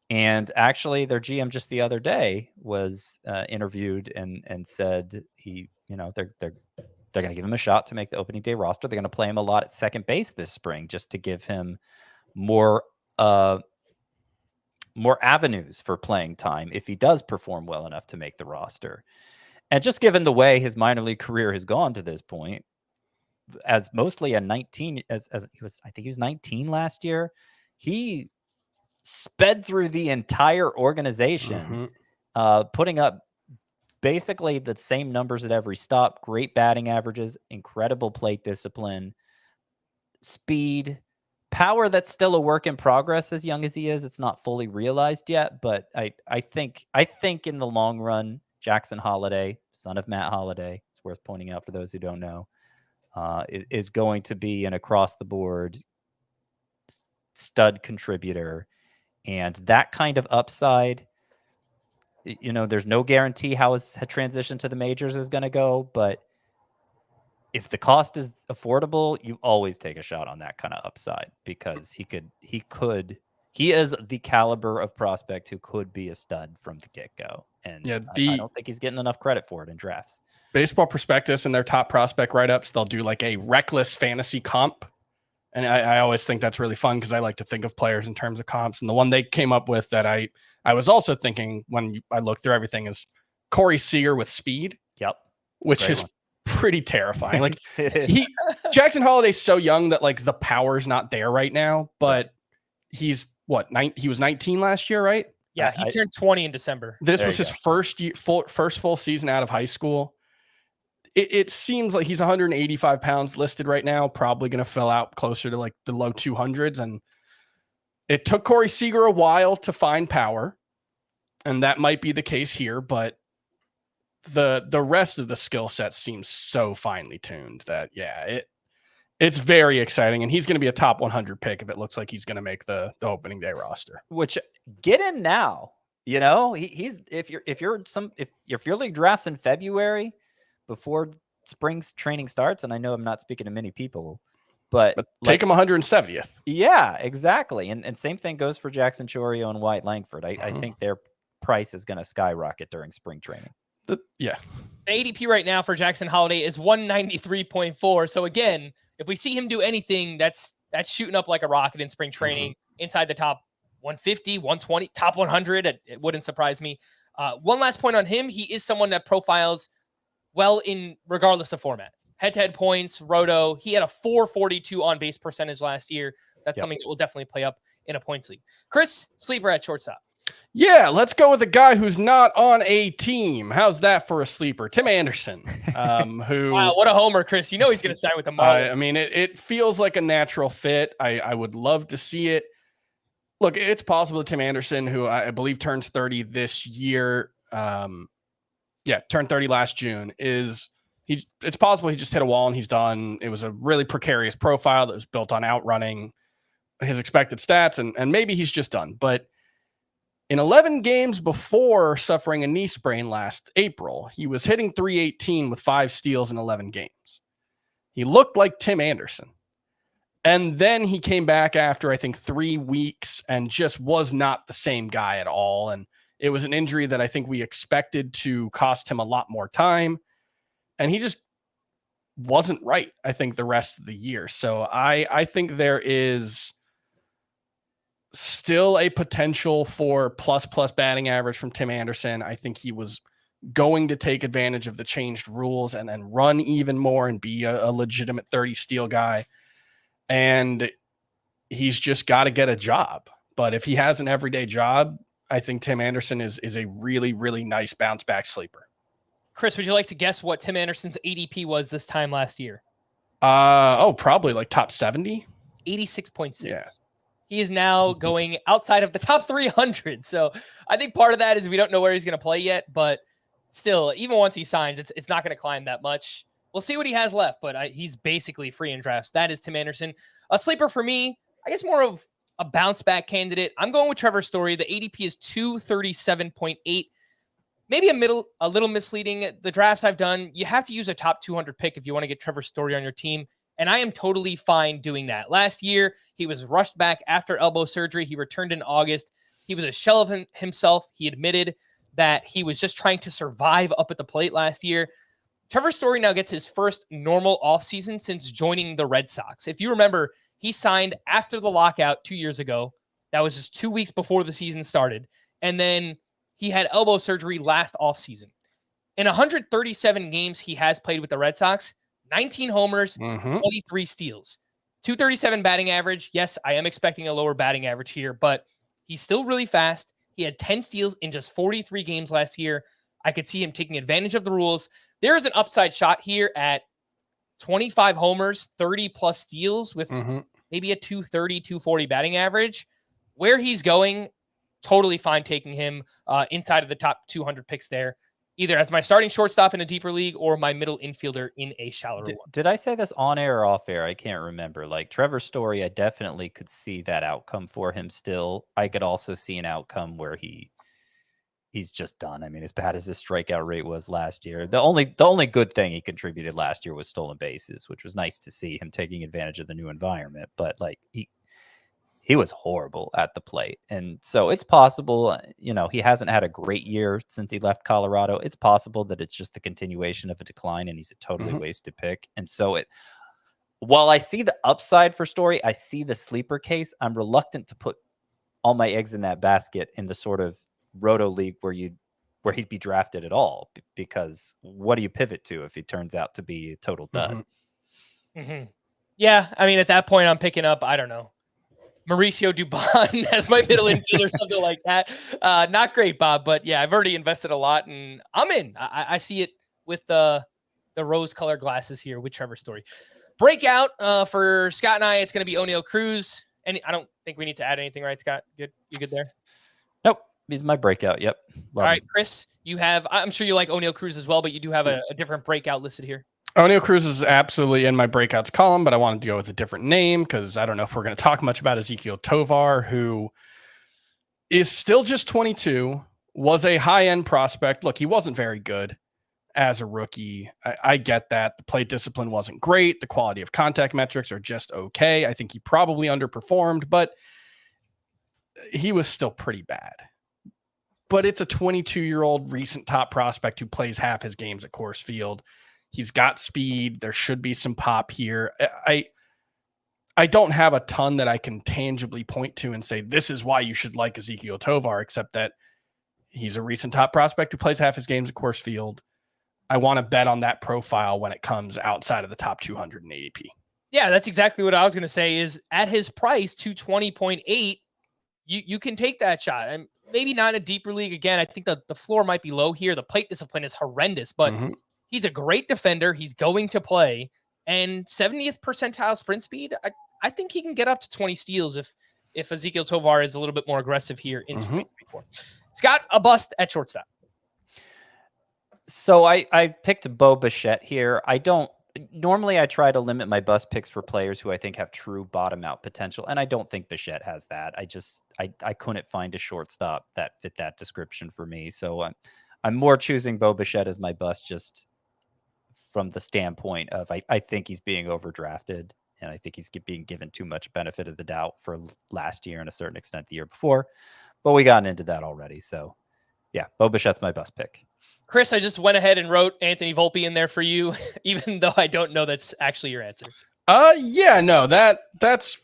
And actually, their GM just the other day was interviewed and said they're going to give him a shot to make the opening day roster. They're going to play him a lot at second base this spring just to give him more avenues for playing time if he does perform well enough to make the roster. And just given the way his minor league career has gone to this point, as mostly a 19, as he was, I think he was 19 last year, he sped through the entire organization, putting up basically the same numbers at every stop, great batting averages, incredible plate discipline, speed, power that's still a work in progress as young as he is. It's not fully realized yet, but I think in the long run, Jackson Holliday, son of Matt Holliday, it's worth pointing out for those who don't know, is going to be an across-the-board stud contributor. And that kind of upside, there's no guarantee how his transition to the majors is going to go. But if the cost is affordable, you always take a shot on that kind of upside, because he is the caliber of prospect who could be a stud from the get-go. And I don't think he's getting enough credit for it in drafts. Baseball Prospectus and their top prospect write-ups, they'll do like a reckless fantasy comp. And I always think that's really fun because I like to think of players in terms of comps. And the one they came up with that I was also thinking when I looked through everything is Corey Seager with speed. Yep. Which is pretty terrifying. Like Jackson Holliday's so young that like the power's not there right now, but he's he was 19 last year, right? Yeah, he turned 20 in December. This was his first full season out of high school. It seems like he's 185 pounds listed right now, probably going to fill out closer to like the low 200s. And it took Corey Seager a while to find power, and that might be the case here, but the rest of the skill set seems so finely tuned that, it's very exciting. And he's going to be a top 100 pick if it looks like he's going to make the opening day roster. Which, get in now, he's if your league drafts in February, before spring's training starts, and I know I'm not speaking to many people, but take him 170th. Yeah, exactly. And same thing goes for Jackson Chourio and Wyatt Langford. I think they're price is going to skyrocket during spring training. Yeah. The ADP right now for Jackson Holiday is 193.4. So again, if we see him do anything, that's shooting up like a rocket in spring training, inside the top 150, 120, top 100. It wouldn't surprise me. One last point on him. He is someone that profiles well in regardless of format. Head-to-head points, roto. He had a 442 on base percentage last year. That's something that will definitely play up in a points league. Chris, sleeper at shortstop. Yeah, let's go with a guy who's not on a team. How's that for a sleeper? Tim Anderson, who... Wow, what a homer, Chris. You know he's going to sign with the Marlins. I mean, it feels like a natural fit. I would love to see it. Look, it's possible that Tim Anderson, who I believe turns 30 this year, turned 30 last June, it's possible he just hit a wall and he's done. It was a really precarious profile that was built on outrunning his expected stats, and maybe he's just done. But in 11 games before suffering a knee sprain last April, he was hitting .318 with 5 steals in 11 games. He looked like Tim Anderson. And then he came back after, I think, 3 weeks and just was not the same guy at all. And it was an injury that I think we expected to cost him a lot more time. And he just wasn't right, I think, the rest of the year. So I think there is still a potential for plus batting average from Tim Anderson. I think he was going to take advantage of the changed rules and then run even more and be a legitimate 30 steal guy. And he's just got to get a job. But if he has an everyday job, I think Tim Anderson is a really, really nice bounce back sleeper. Chris, would you like to guess what Tim Anderson's ADP was this time last year? Probably like top 70. 86.6. Yeah. He is now going outside of the top 300. So I think part of that is we don't know where he's going to play yet, but still, even once he signs, it's not going to climb that much. We'll see what he has left, but he's basically free in drafts. That is Tim Anderson. A sleeper for me, I guess more of a bounce back candidate. I'm going with Trevor Story. The ADP is 237.8. Maybe a little misleading. The drafts I've done, you have to use a top 200 pick if you want to get Trevor Story on your team. And I am totally fine doing that. Last year, he was rushed back after elbow surgery. He returned in August. He was a shell of himself. He admitted that he was just trying to survive up at the plate last year. Trevor Story now gets his first normal offseason since joining the Red Sox. If you remember, he signed after the lockout 2 years ago. That was just 2 weeks before the season started. And then he had elbow surgery last offseason. In 137 games he has played with the Red Sox, 19 homers, 23 steals, 237 batting average. Yes, I am expecting a lower batting average here, but he's still really fast. He had 10 steals in just 43 games last year. I could see him taking advantage of the rules. There is an upside shot here at 25 homers, 30 plus steals with maybe a 230, 240 batting average. Where he's going, totally fine taking him inside of the top 200 picks there, either as my starting shortstop in a deeper league or my middle infielder in a shallower one. Did I say this on air or off air? I can't remember. Like Trevor Story, I definitely could see that outcome for him still. I could also see an outcome where he's just done. I mean, as bad as his strikeout rate was last year, the only good thing he contributed last year was stolen bases, which was nice to see him taking advantage of the new environment. But like he was horrible at the plate. And so it's possible, he hasn't had a great year since he left Colorado. It's possible that it's just the continuation of a decline and he's a totally wasted pick. And so while I see the upside for Story, I see the sleeper case. I'm reluctant to put all my eggs in that basket in the sort of roto league where he'd be drafted at all, because what do you pivot to if he turns out to be a total dud? Yeah. I mean, at that point I'm picking up, I don't know, Mauricio Dubon as my middle infielder, something like that. Not great, Bob, but yeah, I've already invested a lot and I'm in. I see it with the rose-colored glasses here with Trevor Story. Breakout for Scott and I, it's going to be Oneil Cruz. And I don't think we need to add anything, right, Scott? Good? You good there? Nope. He's my breakout. Yep. All right, Chris, I'm sure you like Oneil Cruz as well, but you do have a different breakout listed here. Oneil Cruz is absolutely in my breakouts column, but I wanted to go with a different name because I don't know if we're going to talk much about Ezequiel Tovar, who is still just 22, was a high-end prospect. Look, he wasn't very good as a rookie. I get that. The plate discipline wasn't great. The quality of contact metrics are just okay. I think he probably underperformed, but he was still pretty bad. but it's a 22-year-old recent top prospect who plays half his games at Coors Field. He's got speed. There should be some pop here. I don't have a ton that I can tangibly point to and say, this is why you should like Ezequiel Tovar, except that he's a recent top prospect who plays half his games at Coors Field. I want to bet on that profile when it comes outside of the top 200 in ADP. Yeah, that's exactly what I was going to say is at his price, 220.8, you can take that shot. And maybe not in a deeper league. Again, I think the floor might be low here. The plate discipline is horrendous, but he's a great defender. He's going to play. And 70th percentile sprint speed, I think he can get up to 20 steals if Ezequiel Tovar is a little bit more aggressive here in 2024. Scott, a bust at shortstop. So I picked Bo Bichette here. Normally I try to limit my bust picks for players who I think have true bottom out potential. And I don't think Bichette has that. I couldn't find a shortstop that fit that description for me. So I'm more choosing Bo Bichette as my bust just from the standpoint of I think he's being overdrafted. And I think he's being given too much benefit of the doubt for last year and a certain extent the year before. But we got into that already. So, yeah, Bo Bichette's my bust pick. Chris, I just went ahead and wrote Anthony Volpe in there for you, even though I don't know that's actually your answer. Yeah, no, that's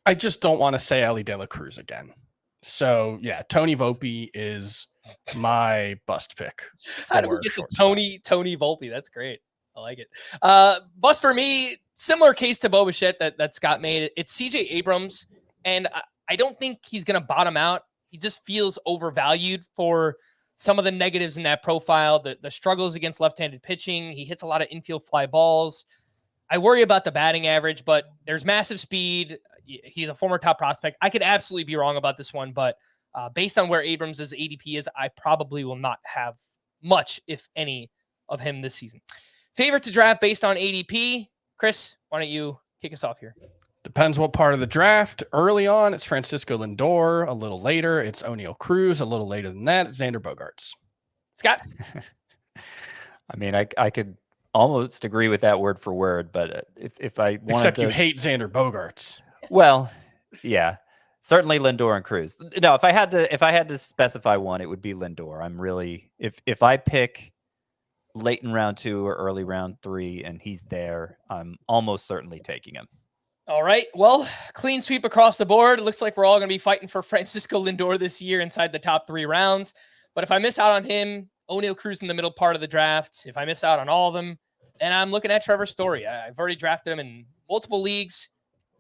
I just don't want to say Ellie De La Cruz again. So, yeah, Tony Volpe is my bust pick. How do we get to Tony Volpe? That's great. I like it. Bust for me, similar case to Bo Bichette that Scott made. It's CJ Abrams, and I don't think he's going to bottom out. He just feels overvalued for some of the negatives in that profile, the struggles against left-handed pitching. He hits a lot of infield fly balls. I worry about the batting average, but there's massive speed. He's a former top prospect. I could absolutely be wrong about this one, but based on where Abrams' ADP is, I probably will not have much, if any, of him this season. Favorite to draft based on ADP. Chris, why don't you kick us off here? Depends what part of the draft. Early on, it's Francisco Lindor. A little later, it's Oneil Cruz. A little later than that, it's Xander Bogaerts. Scott? I mean, I could almost agree with that word for word, but if I wanted Except you hate Xander Bogaerts. Well, yeah, certainly Lindor and Cruz. No, if I had to specify one, it would be Lindor. I'm really if I pick late in round 2 or early round 3 and he's there, I'm almost certainly taking him. All right. Well, clean sweep across the board. It looks like we're all going to be fighting for Francisco Lindor this year inside the top 3 rounds. But if I miss out on him, Oneil Cruz in the middle part of the draft. If I miss out on all of them, and I'm looking at Trevor Story. I've already drafted him in multiple leagues.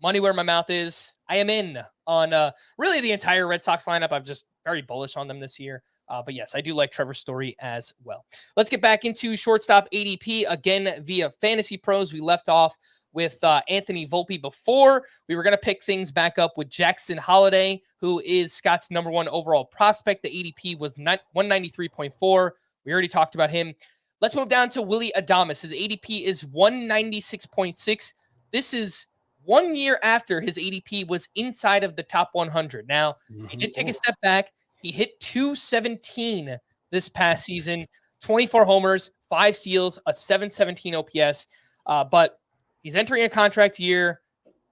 Money where my mouth is. I am in on really the entire Red Sox lineup. I'm just very bullish on them this year. But yes, I do like Trevor Story as well. Let's get back into shortstop ADP again via Fantasy Pros. We left off with Anthony Volpe before. We were going to pick things back up with Jackson Holliday, who is Scott's number 1 overall prospect. The ADP was 193.4. We already talked about him. Let's move down to Willy Adames. His ADP is 196.6. This is 1 year after his ADP was inside of the top 100. Now, he did take a step back. He hit 217 this past season, 24 homers, 5 steals, a 717 OPS. But he's entering a contract year.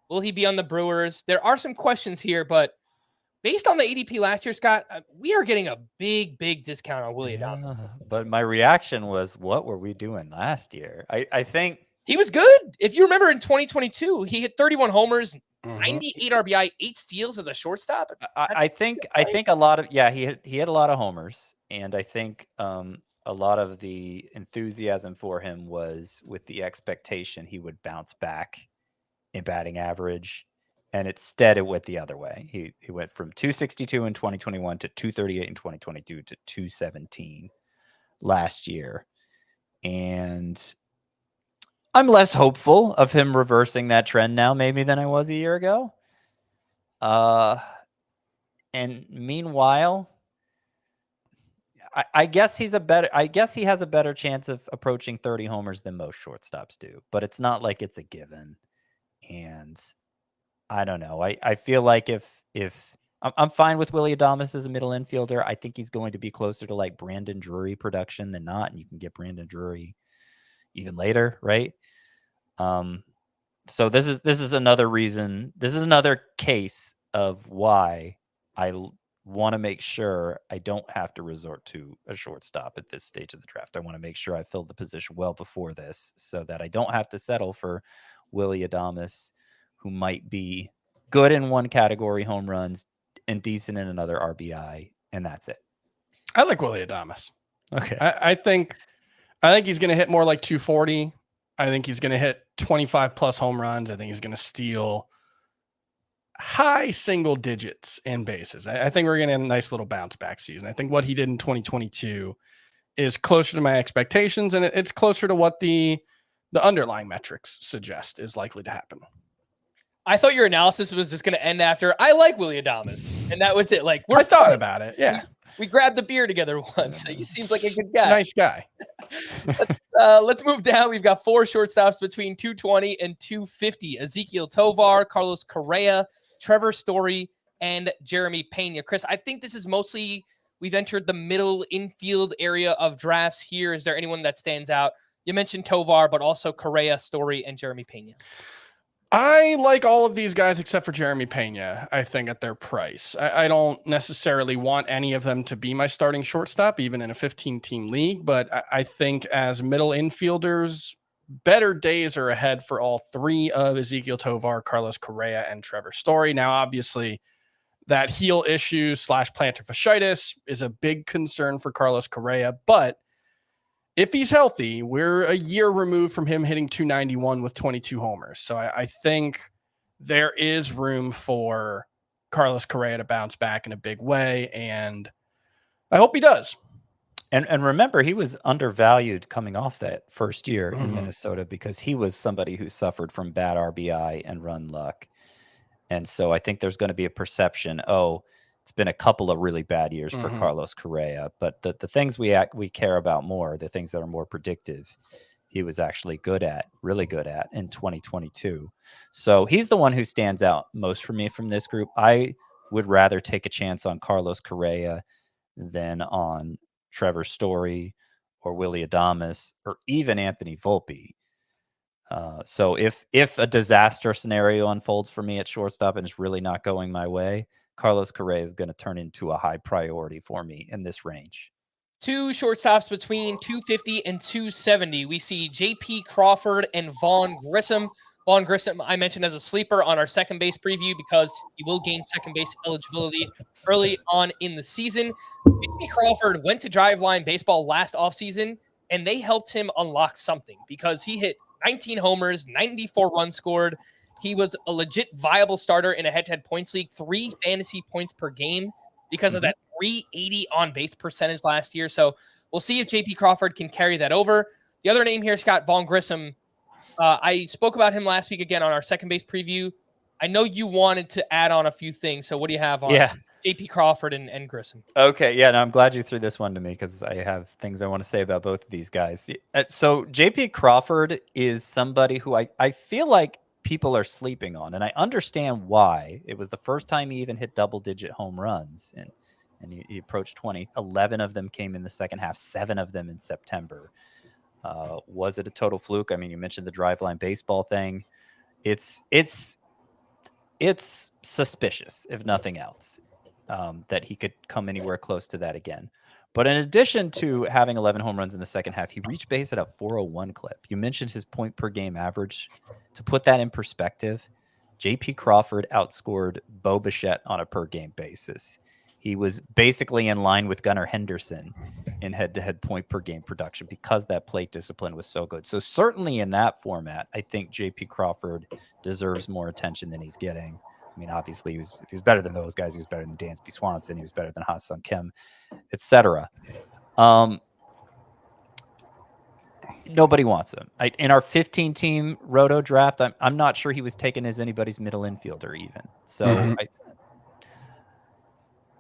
Will he be on the Brewers? There are some questions here, but based on the ADP last year, Scott, we are getting a big discount on Willy Adames. But my reaction was, what were we doing last year? I think he was good. If you remember in 2022, he hit 31 homers, 98 RBI, 8 steals as a shortstop. I think a lot of he had a lot of homers, and I think a lot of the enthusiasm for him was with the expectation he would bounce back in batting average, and instead it went the other way. He went from 262 in 2021 to 238 in 2022 to 217 last year, and I'm less hopeful of him reversing that trend now, maybe, than I was a year ago. And meanwhile, I guess he has a better chance of approaching 30 homers than most shortstops do, but it's not like it's a given. And I don't know. I feel like if I'm fine with Willy Adames as a middle infielder, I think he's going to be closer to like Brandon Drury production than not. And you can get Brandon Drury even later, right? So this is another reason. This is another case of why I want to make sure I don't have to resort to a shortstop at this stage of the draft. I want to make sure I filled the position well before this so that I don't have to settle for Willy Adames, who might be good in one category, home runs, and decent in another, RBI, and that's it. I like Willy Adames. Okay. I think he's going to hit more like 240. I think he's going to hit 25 plus home runs. I think he's going to steal high single digits in bases. I think we're going to have a nice little bounce back season. I think what he did in 2022 is closer to my expectations, and it's closer to what the underlying metrics suggest is likely to happen. I thought your analysis was just going to end after I like Willy Adames, and that was it. Like I thought about it. Yeah, we grabbed a beer together once. He seems like a good guy. Nice guy. Let's move down. We've got 4 shortstops between 220 and 250. Ezequiel Tovar, Carlos Correa, Trevor Story, and Jeremy Pena. Chris, I think this is mostly we've entered the middle infield area of drafts here. Is there anyone that stands out? You mentioned Tovar, but also Correa, Story, and Jeremy Pena. I like all of these guys except for Jeremy Pena, I think, at their price. I don't necessarily want any of them to be my starting shortstop, even in a 15-team league, but I think as middle infielders, better days are ahead for all 3 of Ezequiel Tovar, Carlos Correa, and Trevor Story. Now, obviously, that heel issue / plantar fasciitis is a big concern for Carlos Correa, but if he's healthy, we're a year removed from him hitting 291 with 22 homers. So I think there is room for Carlos Correa to bounce back in a big way, and I hope he does. And remember, he was undervalued coming off that first year in Minnesota because he was somebody who suffered from bad RBI and run luck. And so I think there's going to be a perception, it's been a couple of really bad years for Carlos Correa, but the things we care about more, the things that are more predictive, he was actually really good at in 2022. So he's the one who stands out most for me from this group. I would rather take a chance on Carlos Correa than on Trevor Story or Willy Adames or even Anthony Volpe. So if a disaster scenario unfolds for me at shortstop and it's really not going my way, Carlos Correa is going to turn into a high priority for me in this range. 2 shortstops between 250 and 270. We see J.P. Crawford and Vaughn Grissom. Vaughn Grissom, I mentioned as a sleeper on our second base preview because he will gain second base eligibility early on in the season. J.P. Crawford went to Driveline Baseball last offseason, and they helped him unlock something because he hit 19 homers, 94 runs scored. He was a legit viable starter in a head-to-head points league, 3 fantasy points per game because of that 380 on-base percentage last year. So we'll see if J.P. Crawford can carry that over. The other name here, Scott, Vaughn Grissom. I spoke about him last week again on our second base preview. I know you wanted to add on a few things. So what do you have on J.P. Crawford and Grissom? Okay, yeah, no, I'm glad you threw this one to me because I have things I want to say about both of these guys. So J.P. Crawford is somebody who I feel like people are sleeping on, and I understand why. It was the first time he even hit double-digit home runs, and he approached 20. 11 of them came in the second half, 7 of them in September. Was it a total fluke? I mean, you mentioned the Driveline Baseball thing. It's suspicious, if nothing else, that he could come anywhere close to that again. But in addition to having 11 home runs in the second half, he reached base at a 401 clip. You mentioned his point per game average. To put that in perspective, J.P. Crawford outscored Bo Bichette on a per game basis. He was basically in line with Gunnar Henderson in head-to-head point per game production because that plate discipline was so good. So certainly in that format, I think J.P. Crawford deserves more attention than he's getting. I mean, obviously, if he was better than those guys, he was better than Dansby Swanson, he was better than Ha-Seong Kim, etc. Nobody wants him. In our 15-team roto draft, I'm not sure he was taken as anybody's middle infielder even. So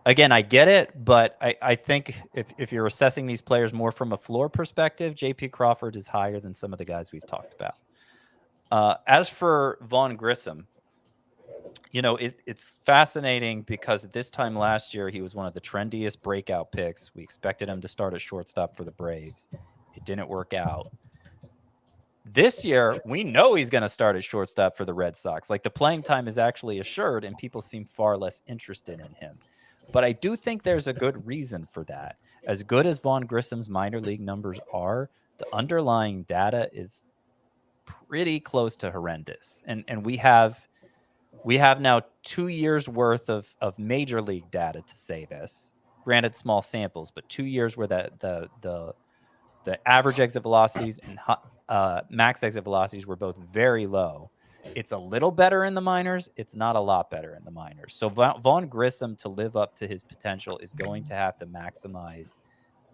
again, I get it, but I think if you're assessing these players more from a floor perspective, J.P. Crawford is higher than some of the guys we've talked about. As for Vaughn Grissom, you know, it's fascinating because at this time last year, he was one of the trendiest breakout picks. We expected him to start at shortstop for the Braves. It didn't work out. This year, we know he's going to start at shortstop for the Red Sox. Like, the playing time is actually assured, and people seem far less interested in him. But I do think there's a good reason for that. As good as Vaughn Grissom's minor league numbers are, the underlying data is pretty close to horrendous. And we have now 2 years worth of major league data to say this. Granted, small samples, but 2 years where the average exit velocities and max exit velocities were both very low. It's a little better in the minors. It's not a lot better in the minors. So Vaughn Grissom, to live up to his potential, is going to have to maximize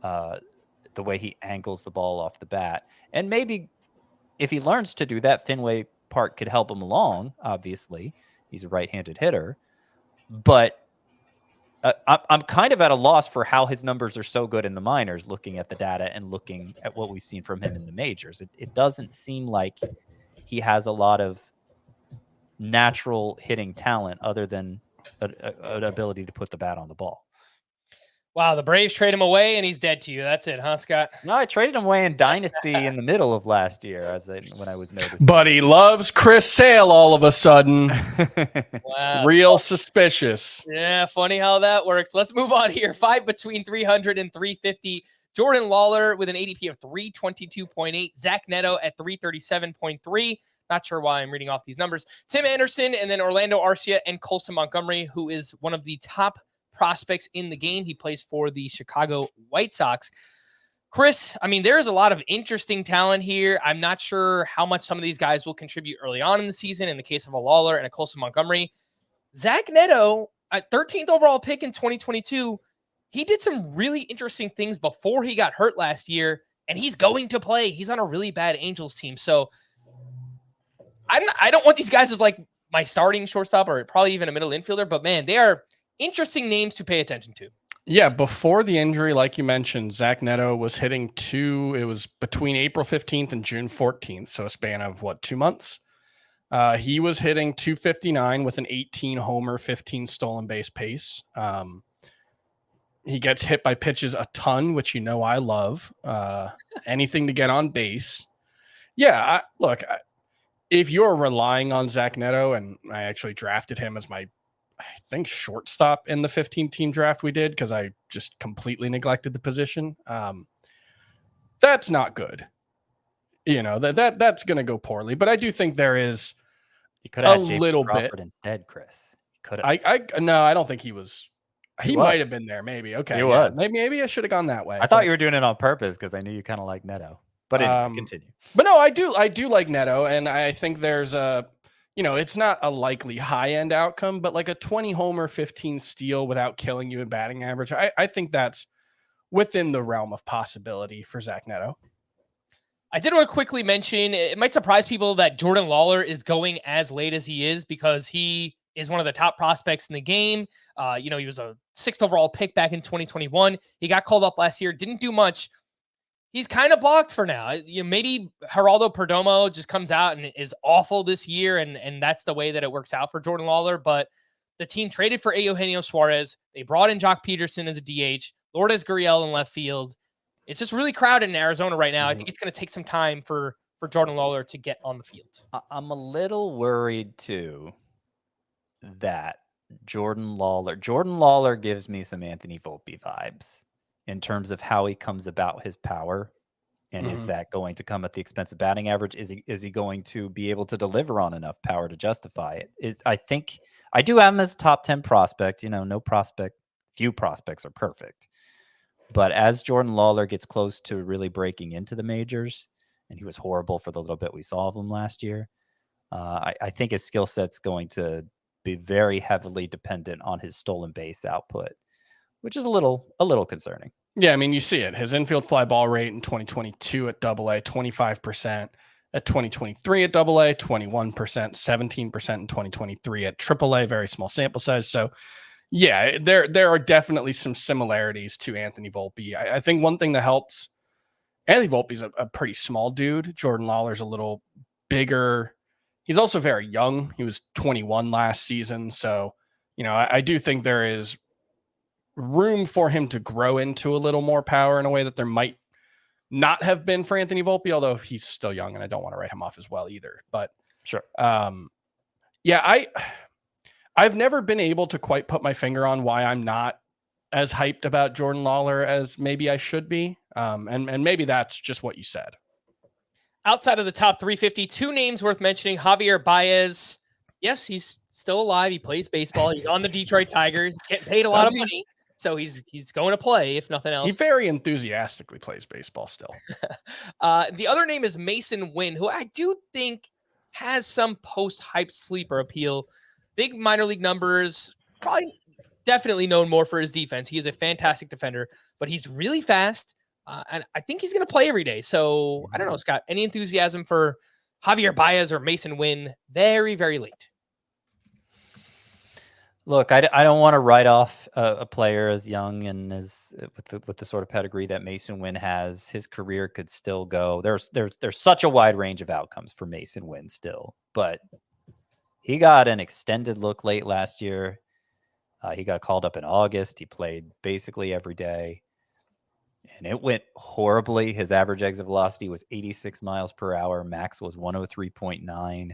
the way he angles the ball off the bat. And maybe if he learns to do that, Fenway Park could help him along. Obviously, he's a right-handed hitter. But I'm kind of at a loss for how his numbers are so good in the minors, looking at the data and looking at what we've seen from him in the majors. It doesn't seem like he has a lot of natural hitting talent other than an ability to put the bat on the ball. Wow, the Braves trade him away and he's dead to you. That's it, huh, Scott? No, I traded him away in Dynasty in the middle of last year when I was noticing. But he loves Chris Sale all of a sudden. Wow. Real suspicious. Yeah, funny how that works. Let's move on here. 5 between 300 and 350. Jordan Lawler with an ADP of 322.8. Zach Neto at 337.3. Not sure why I'm reading off these numbers. Tim Anderson, and then Orlando Arcia and Colson Montgomery, who is one of the top prospects in the game. He plays for the Chicago White Sox. Chris, I mean, there's a lot of interesting talent here. I'm not sure how much some of these guys will contribute early on in the season in the case of a Lawler and a Colson Montgomery. Zach Neto, at 13th overall pick in 2022, he did some really interesting things before he got hurt last year, and he's going to play. He's on a really bad Angels team. So I don't want these guys as like my starting shortstop or probably even a middle infielder, but man, they are interesting names to pay attention to. Yeah, before the injury, like you mentioned, Zach Neto was hitting it was between April 15th and June 14th, so a span of 2 months. He was hitting 259 with an 18 homer, 15 stolen base pace. He gets hit by pitches a ton, which I love. Anything to get on base. Yeah, if you're relying on Zach Neto, and I actually drafted him as I think shortstop in the 15-team draft we did because I just completely neglected the position. That's not good. That's going to go poorly. But I do think there is a little bit instead, Chris. No, I don't think he was. He might have been there. Maybe. Okay. He was. Maybe I should have gone that way. I thought you were doing it on purpose because I knew you kind of like Neto. But anyway, continue. But no, I do like Neto, and I think there's it's not a likely high-end outcome, but like a 20 homer, 15 steal without killing you in batting average. I think that's within the realm of possibility for Zach Neto. I did want to quickly mention, it might surprise people that Jordan Lawler is going as late as he is because he is one of the top prospects in the game. He was a 6th overall pick back in 2021. He got called up last year, didn't do much. He's kind of blocked for now. Maybe Geraldo Perdomo just comes out and is awful this year, and that's the way that it works out for Jordan Lawler. But the team traded for Eugenio Suarez. They brought in Jock Peterson as a DH, Lourdes Gurriel in left field. It's just really crowded in Arizona right now. I think it's going to take some time for Jordan Lawler to get on the field. I'm a little worried, too, that Jordan Lawler gives me some Anthony Volpe vibes in terms of how he comes about his power. And is that going to come at the expense of batting average? Is he going to be able to deliver on enough power to justify it? I think I do have him as a top 10 prospect. Few prospects are perfect. But as Jordan Lawler gets close to really breaking into the majors, and he was horrible for the little bit we saw of him last year, I think his skill set's going to be very heavily dependent on his stolen base output, which is a little concerning. Yeah, I mean, you see it. His infield fly ball rate in 2022 at AA, 25%. At 2023 at AA, 21%, 17% in 2023 at AAA, very small sample size. So, yeah, there are definitely some similarities to Anthony Volpe. I think one thing that helps, Anthony Volpe's a pretty small dude. Jordan Lawler's a little bigger. He's also very young. He was 21 last season. So, I do think there is room for him to grow into a little more power in a way that there might not have been for Anthony Volpe, although he's still young and I don't want to write him off as well either. But sure. I've never been able to quite put my finger on why I'm not as hyped about Jordan Lawler as maybe I should be. And maybe that's just what you said. Outside of the top 350, two names worth mentioning. Javier Baez. Yes, he's still alive. He plays baseball. He's on the Detroit Tigers. He's getting paid a lot of money. So he's going to play, if nothing else. He very enthusiastically plays baseball still. The other name is Mason Wynn, who I do think has some post-hype sleeper appeal. Big minor league numbers, probably definitely known more for his defense. He is a fantastic defender, but he's really fast. And I think he's going to play every day. So I don't know, Scott, any enthusiasm for Javier Baez or Mason Wynn? Very, very late. Look, I don't want to write off a player as young and as with the sort of pedigree that Mason Wynn has. His career could still go. There's such a wide range of outcomes for Mason Wynn still, but he got an extended look late last year. He got called up in August. He played basically every day, and it went horribly. His average exit velocity was 86 miles per hour. Max was 103.9.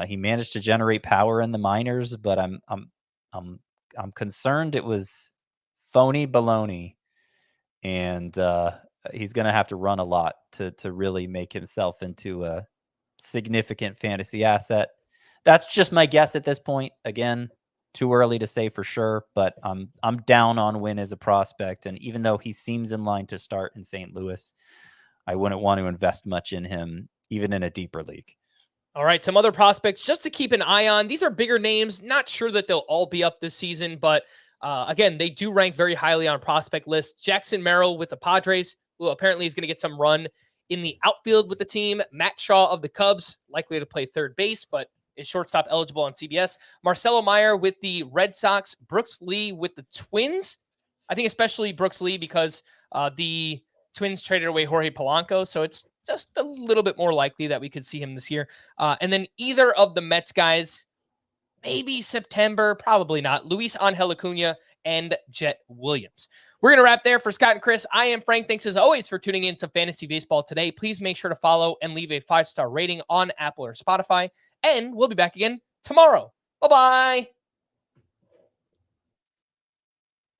He managed to generate power in the minors, but I'm concerned it was phony baloney, and he's going to have to run a lot to really make himself into a significant fantasy asset. That's just my guess at this point. Again, too early to say for sure, but I'm down on Wynn as a prospect, and even though he seems in line to start in St. Louis, I wouldn't want to invest much in him, even in a deeper league. All right, some other prospects just to keep an eye on. These are bigger names. Not sure that they'll all be up this season, but again, they do rank very highly on prospect lists. Jackson Merrill with the Padres, who apparently is going to get some run in the outfield with the team. Matt Shaw of the Cubs, likely to play third base, but is shortstop eligible on CBS. Marcelo Meyer with the Red Sox. Brooks Lee with the Twins. I think especially Brooks Lee because the Twins traded away Jorge Polanco, so it's just a little bit more likely that we could see him this year. And then either of the Mets guys, maybe September, probably not. Luis Angel Acuna and Jet Williams. We're going to wrap there for Scott and Chris. I am Frank. Thanks as always for tuning in to Fantasy Baseball today. Please make sure to follow and leave a 5-star rating on Apple or Spotify. And we'll be back again tomorrow. Bye-bye.